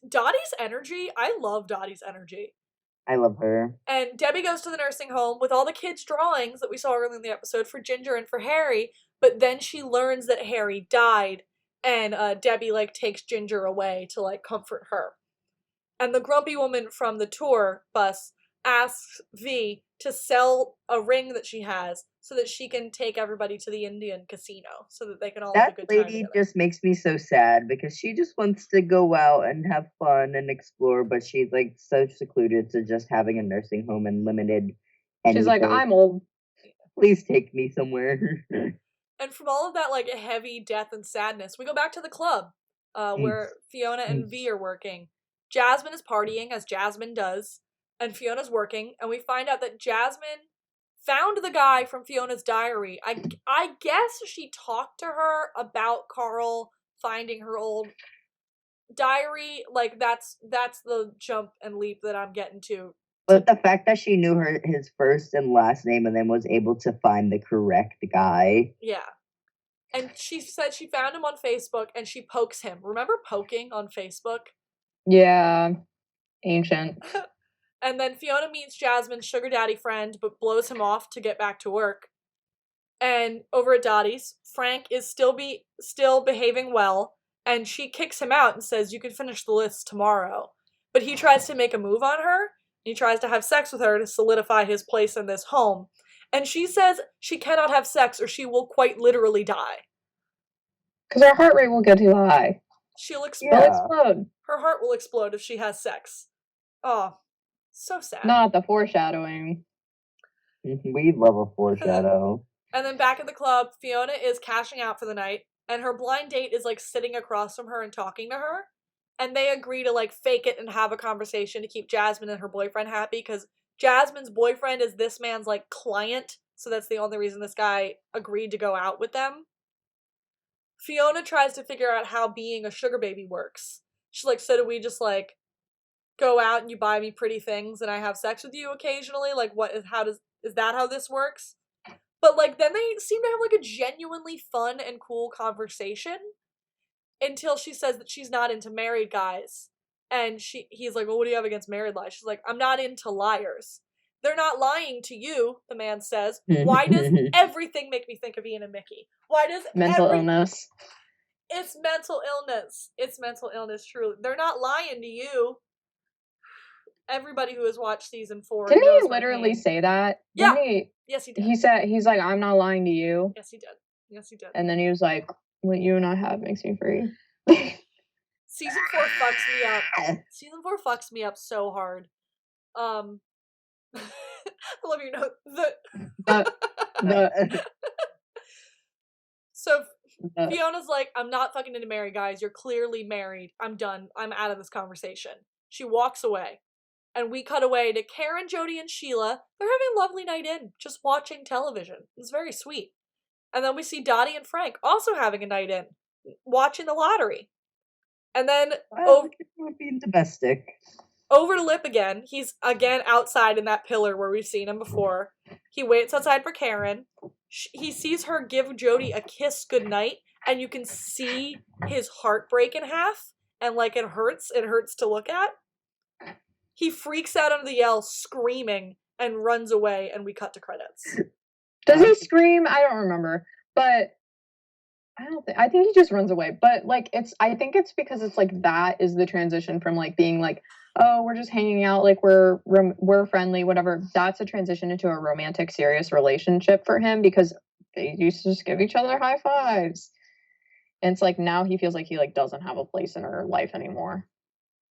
S1: Dottie's energy, I love Dottie's energy.
S2: I love her.
S1: And Debbie goes to the nursing home with all the kids' drawings that we saw earlier in the episode for Ginger and for Harry, but then she learns that Harry died, And Debbie, like, takes Ginger away to, like, comfort her. And the grumpy woman from the tour bus asks V to sell a ring that she has so that she can take everybody to the Indian casino so that they can all have a
S2: That
S1: good time
S2: lady
S1: together.
S2: just makes me so sad because she just wants to go out and have fun and explore, but she's like so secluded to just having a nursing home and limited.
S3: She's like,
S2: anything.
S3: I'm old.
S2: Please take me somewhere.
S1: And from all of that, like, heavy death and sadness, we go back to the club where Fiona and V are working. Jasmine is partying, as Jasmine does, and Fiona's working, and we find out that Jasmine found the guy from Fiona's diary. I guess she talked to her about Carl finding her old diary. Like, that's the jump and leap that I'm getting to.
S2: But the fact that she knew his first and last name and then was able to find the correct guy.
S1: Yeah. And she said she found him on Facebook and she pokes him. Remember poking on Facebook?
S3: Yeah. Ancient.
S1: And then Fiona meets Jasmine's sugar daddy friend, but blows him off to get back to work. And over at Dottie's, Frank is still behaving well, and she kicks him out and says, "You can finish the list tomorrow." But he tries to make a move on her. He tries to have sex with her to solidify his place in this home. And she says she cannot have sex or she will quite literally die.
S3: Because her heart rate will get too high.
S1: She'll explode.
S3: She'll explode.
S1: Her heart will explode if she has sex. Oh, so sad.
S3: Not the foreshadowing.
S2: We love a foreshadow.
S1: And then back at the club, Fiona is cashing out for the night, and her blind date is like sitting across from her and talking to her. And they agree to like fake it and have a conversation to keep Jasmine and her boyfriend happy, because Jasmine's boyfriend is this man's like client, so that's the only reason this guy agreed to go out with them. Fiona tries to figure out how being a sugar baby works. She's like, so do we just like go out and you buy me pretty things and I have sex with you occasionally? Like, is that how this works? But like then they seem to have like a genuinely fun and cool conversation until she says that she's not into married guys. And he's like, well, what do you have against married lies? She's like, I'm not into liars. They're not lying to you, the man says. Why does everything make me think of Ian and Mickey? Why does
S3: mental illness?
S1: It's mental illness. It's mental illness, truly. They're not lying to you. Everybody who has watched season 4
S3: Didn't
S1: knows
S3: he literally say that?
S1: Yeah.
S3: Didn't
S1: Yes, he did.
S3: He's like, I'm not lying to you.
S1: Yes, he did. Yes, he did.
S3: And then he was like, what you and I have makes me free.
S1: Season 4 fucks me up. Season 4 fucks me up so hard. I love your note. So Fiona's like, I'm not fucking into married guys. You're clearly married. I'm done. I'm out of this conversation. She walks away. And we cut away to Karen, Jody, and Sheila. They're having a lovely night in, just watching television. It's very sweet. And then we see Dottie and Frank also having a night in, watching the lottery. And then
S2: being domestic.
S1: Over to Lip again. He's again outside in that pillar where we've seen him before. He waits outside for Karen. He sees her give Jody a kiss goodnight, and you can see his heart break in half, and like it hurts to look at. He freaks out under the yell, screaming, and runs away, and we cut to credits.
S3: Does he scream? I don't remember, but I think he just runs away. But like I think it's because it's like that is the transition from like being like, oh, we're just hanging out, like we're friendly, whatever. That's a transition into a romantic, serious relationship for him, because they used to just give each other high fives. And it's like now he feels like he like doesn't have a place in her life anymore.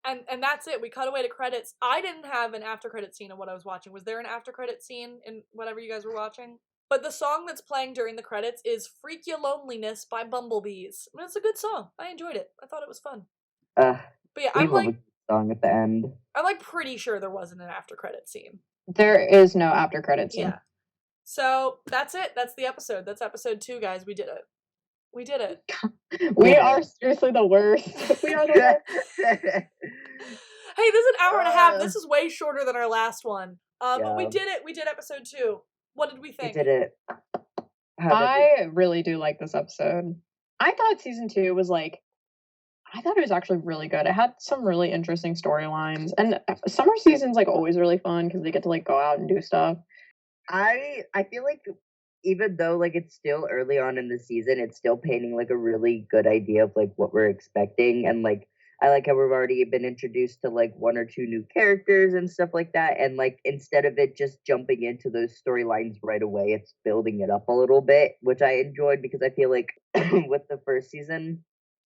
S1: And that's it. We cut away to credits. I didn't have an after credit scene of what I was watching. Was there an after credit scene in whatever you guys were watching? But the song that's playing during the credits is Freak Ya Loneliness by Bumblebees. I mean, it's a good song. I enjoyed it. I thought it was fun. But yeah, I'm like
S2: a song at the end.
S1: I'm like pretty sure there wasn't an after credit scene.
S3: There is no after credit scene.
S1: Yeah. So that's it. That's the episode. That's episode 2, guys. We did it. We did it.
S3: We are seriously the worst. We are the worst.
S1: Hey, this is an hour and a half. This is way shorter than our last one. But we did it. We did episode 2. What did we think?
S2: We did it.
S3: I really do like this episode. I thought season 2 was like, I thought it was actually really good. It had some really interesting storylines, and summer season's like always really fun because they get to like go out and do stuff.
S2: I feel like even though like it's still early on in the season, it's still painting like a really good idea of like what we're expecting. And like I like how we've already been introduced to like one or two new characters and stuff like that. And like instead of it just jumping into those storylines right away, it's building it up a little bit, which I enjoyed because I feel like with the first season,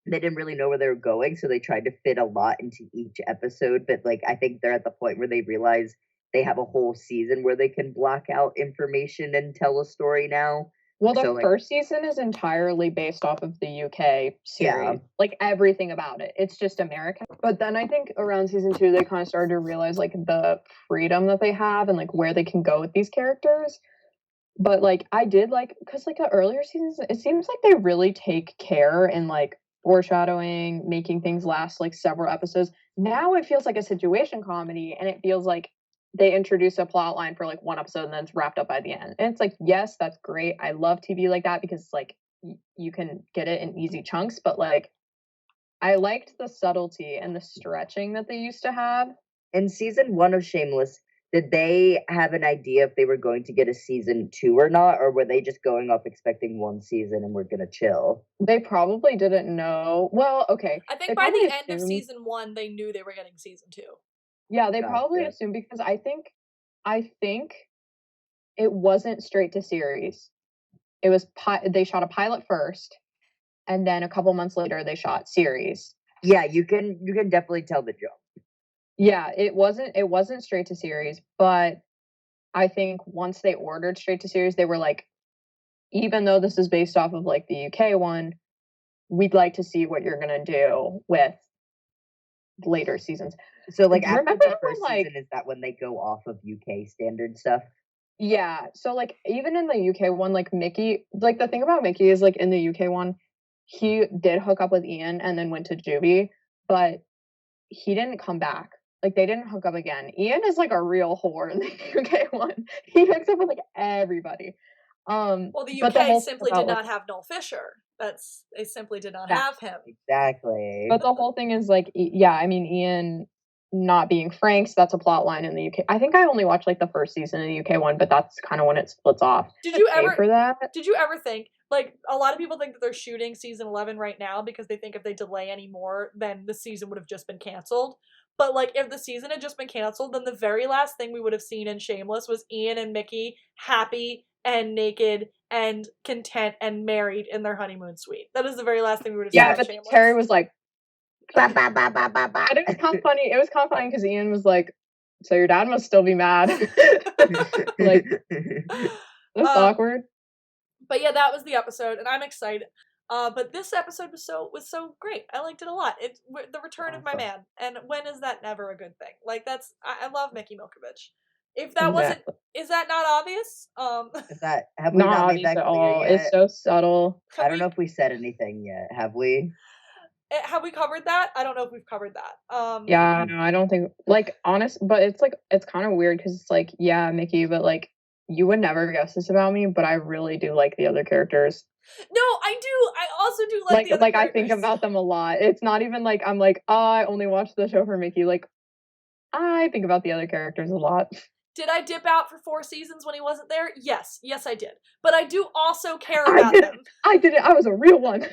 S2: they didn't really know where they were going, so they tried to fit a lot into each episode. But like I think they're at the point where they realize they have a whole season where they can block out information and tell a story now.
S3: Well, the
S2: So like
S3: first season is entirely based off of the UK
S2: Yeah.
S3: series. Like everything about it. It's just American. But then I think around season 2 they kind of started to realize like the freedom that they have and like where they can go with these characters. But like I did like because like the earlier seasons, it seems like they really take care in like foreshadowing, making things last like several episodes. Now it feels like a situation comedy, and it feels like they introduce a plot line for like one episode and then it's wrapped up by the end. And it's like, yes, that's great. I love TV like that because like you can get it in easy chunks. But like I liked the subtlety and the stretching that they used to have.
S2: in season 1 of Shameless, did they have an idea if they were going to get a season 2 or not, or were they just going off expecting one season and we're gonna chill?
S3: They probably didn't know. Well, okay.
S1: I
S3: They
S1: think by the
S3: probably
S1: end of
S3: assumed-
S1: season 1, they knew they were getting season 2.
S3: Yeah, they probably
S2: Gotcha.
S3: assumed because I think it wasn't straight to series. It was they shot a pilot first, and then a couple months later they shot series.
S2: Yeah, you can definitely tell the jump.
S3: Yeah, it wasn't straight to series, but I think once they ordered straight to series, they were like, even though this is based off of like the UK one, we'd like to see what you're gonna do with later seasons.
S2: So like after
S3: Remember
S2: the
S3: when,
S2: first
S3: like-
S2: season, is that when they go off of UK standard stuff?
S3: Yeah, so like even in the UK one, like Mickey, like the thing about Mickey is like in the UK one, he did hook up with Ian and then went to juvie, but he didn't come back. Like they didn't hook up again. Ian is like a real whore in the UK one. He hooks up with like everybody.
S1: Well, the
S3: but the
S1: UK
S3: whole
S1: simply
S3: thing
S1: did
S3: about,
S1: not have Noel Fisher. They simply did not
S3: Yeah.
S1: have him.
S2: Exactly.
S3: But the whole thing is like, yeah, I mean, Ian not being Frank's, that's a plot line in the UK. I think I only watched like the first season of the UK one, but that's kind of when it splits off.
S1: Did you
S3: Pay
S1: ever
S3: for that?
S1: Did you ever think, like, a lot of people think that they're shooting season 11 right now because they think if they delay any more, then the season would have just been canceled. But like, if the season had just been canceled, then the very last thing we would have seen in Shameless was Ian and Mickey happy and naked and content and married in their honeymoon suite. That is the very last thing we would have seen
S3: Yeah,
S1: in
S3: but
S1: Shameless.
S3: Terry was like,
S2: Ba, ba, ba, ba, ba, ba.
S3: but it was kind of funny. It was kind of funny because Ian was like, so your dad must still be mad. Like, that's awkward.
S1: But yeah, that was the episode, and I'm excited. But this episode was so great. I liked it a lot. It's the return of my
S2: Awesome.
S1: man, and when is that never a good thing? Like I love Mickey Milkovich. If that wasn't, is that not obvious?
S2: Is that have we
S3: Not
S2: not made
S3: obvious
S2: that
S3: at
S2: clear
S3: all.
S2: yet?
S3: It's so subtle.
S2: I don't know if we said anything yet. Have we?
S1: Have we covered that? I don't know if we've covered that.
S3: Yeah, no, I don't think like honest, but it's like it's kind of weird because it's like, yeah, Mickey, but like you would never guess this about me, but I really do like the other characters.
S1: No, I do. I also do like the other
S3: I
S1: characters.
S3: think about them a lot. It's not even like I'm like, oh, I only watch the show for Mickey. Like I think about the other characters a lot.
S1: Did I dip out for 4 seasons when he wasn't there? Yes, I did. But I do also care about them.
S3: I did it. I was a real one.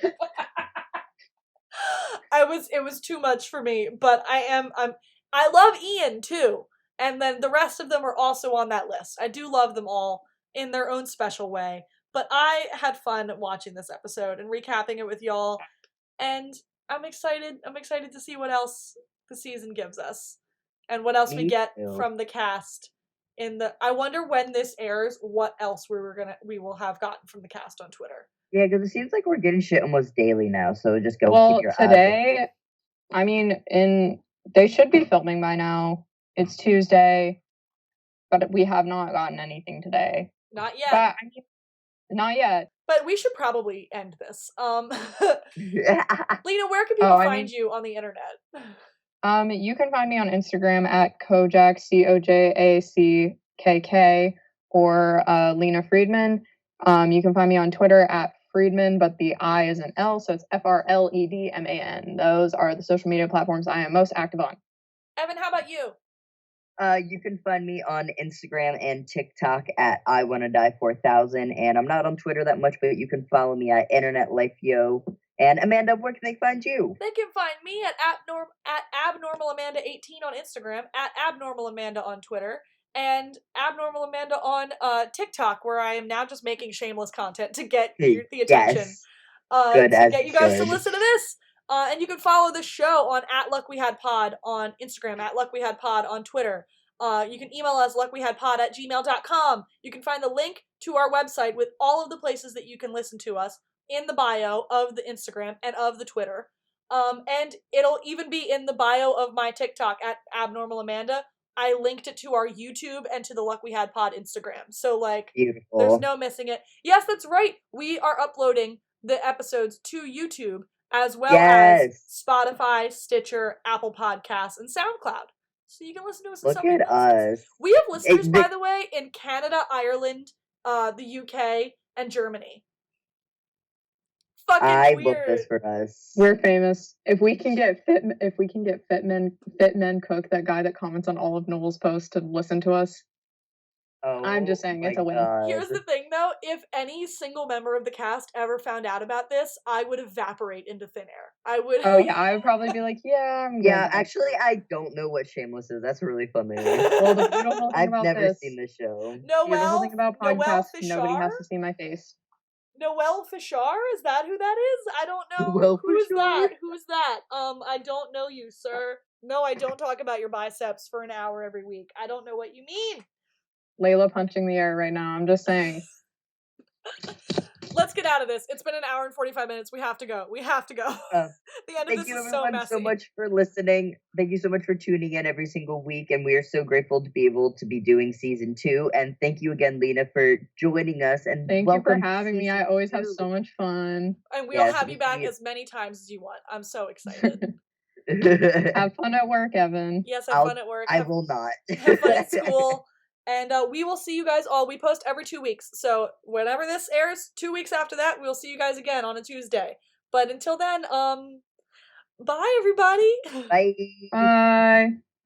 S1: It was too much for me, but I love Ian too. And then the rest of them are also on that list. I do love them all in their own special way. But I had fun watching this episode and recapping it with y'all. And I'm excited to see what else the season gives us. And what else we
S2: Me
S1: get
S2: too.
S1: from the cast I wonder when this airs what else we will have gotten from the cast on Twitter.
S2: Yeah, because it seems like we're getting shit almost daily now. So just go
S3: Well,
S2: keep your eyes
S3: today, I mean, they should be filming by now. It's Tuesday, but we have not gotten anything today.
S1: Not yet.
S3: But I mean, not yet.
S1: But we should probably end this.
S2: open.
S1: Lena, where can people find you on the internet?
S3: You can find me on Instagram at Kojak, COJACKK, or Lena Friedman. You can find me on Twitter at Friedman, but the I is an L, so it's FRLEDMAN. Those are the social media platforms I am most active on.
S1: Evan, how about you?
S2: You can find me on Instagram and TikTok at I wanna die 4000, and I'm not on Twitter that much, but you can follow me at Internet Life Yo. And Amanda, where can they find you?
S1: They can find me at abnormalamanda18 on Instagram, at abnormalamanda on Twitter, and abnormalamanda on TikTok, where I am now just making shameless content to get the attention.
S2: Yes. Good,
S1: to
S2: as
S1: get
S2: you
S1: you guys
S2: should.
S1: to listen to this. And you can follow the show on at luckwehadpod on Instagram, at luckwehadpod on Twitter. You can email us luckwehadpod@gmail.com. You can find the link to our website with all of the places that you can listen to us in the bio of the Instagram and of the Twitter. And it'll even be in the bio of my TikTok at abnormalamanda. I linked it to our YouTube and to the Luck We Had Pod Instagram. So, like,
S2: Beautiful.
S1: There's no missing it. Yes, that's right. We are uploading the episodes to YouTube as well as Spotify, Stitcher, Apple Podcasts, and SoundCloud. So you can listen to us in so many places. We have listeners, by the way, in Canada, Ireland, the UK, and Germany. Fucking weird.
S2: Booked this for us.
S3: We're famous. If we can get fit men cook, that guy that comments on all of Noel's posts, to listen to us. I'm just saying, it's a win.
S1: Here's the thing, though. If any single member of the cast ever found out about this, I would evaporate into thin air. I would.
S3: Oh, yeah. I would probably be like, yeah, I'm good.
S2: Yeah, actually, I don't know what Shameless is. That's really funny. Well, the beautiful thing I've never seen the show.
S1: Noel,
S3: the beautiful thing about podcasts,
S1: Fisher?
S3: Nobody has to see my face.
S1: Noel Fisher? Is that who that is? I don't know.
S2: Noel
S1: Who's
S2: Fisher?
S1: that? Who's that? I don't know you, sir. No, I don't talk about your biceps for an hour every week. I don't know what you mean.
S3: Layla punching the air right now. I'm just saying.
S1: Let's get out of this. It's been an hour and 45 minutes. We have to go. The end of this is so messy. Thank you everyone
S2: so much for listening. Thank you so much for tuning in every single week, and we are so grateful to be able to be doing season 2. And thank you again, Lena, for joining us. And
S3: thank you for having me. I always have so much fun.
S1: And we'll have you back as many times as you want. I'm so excited.
S3: Have fun at work, Evan.
S1: Yes, have fun at work.
S2: I will not.
S1: Have fun at school. And we will see you guys all. We post every 2 weeks. So whenever this airs, 2 weeks after that, we'll see you guys again on a Tuesday. But until then, bye everybody.
S2: Bye.
S3: Bye.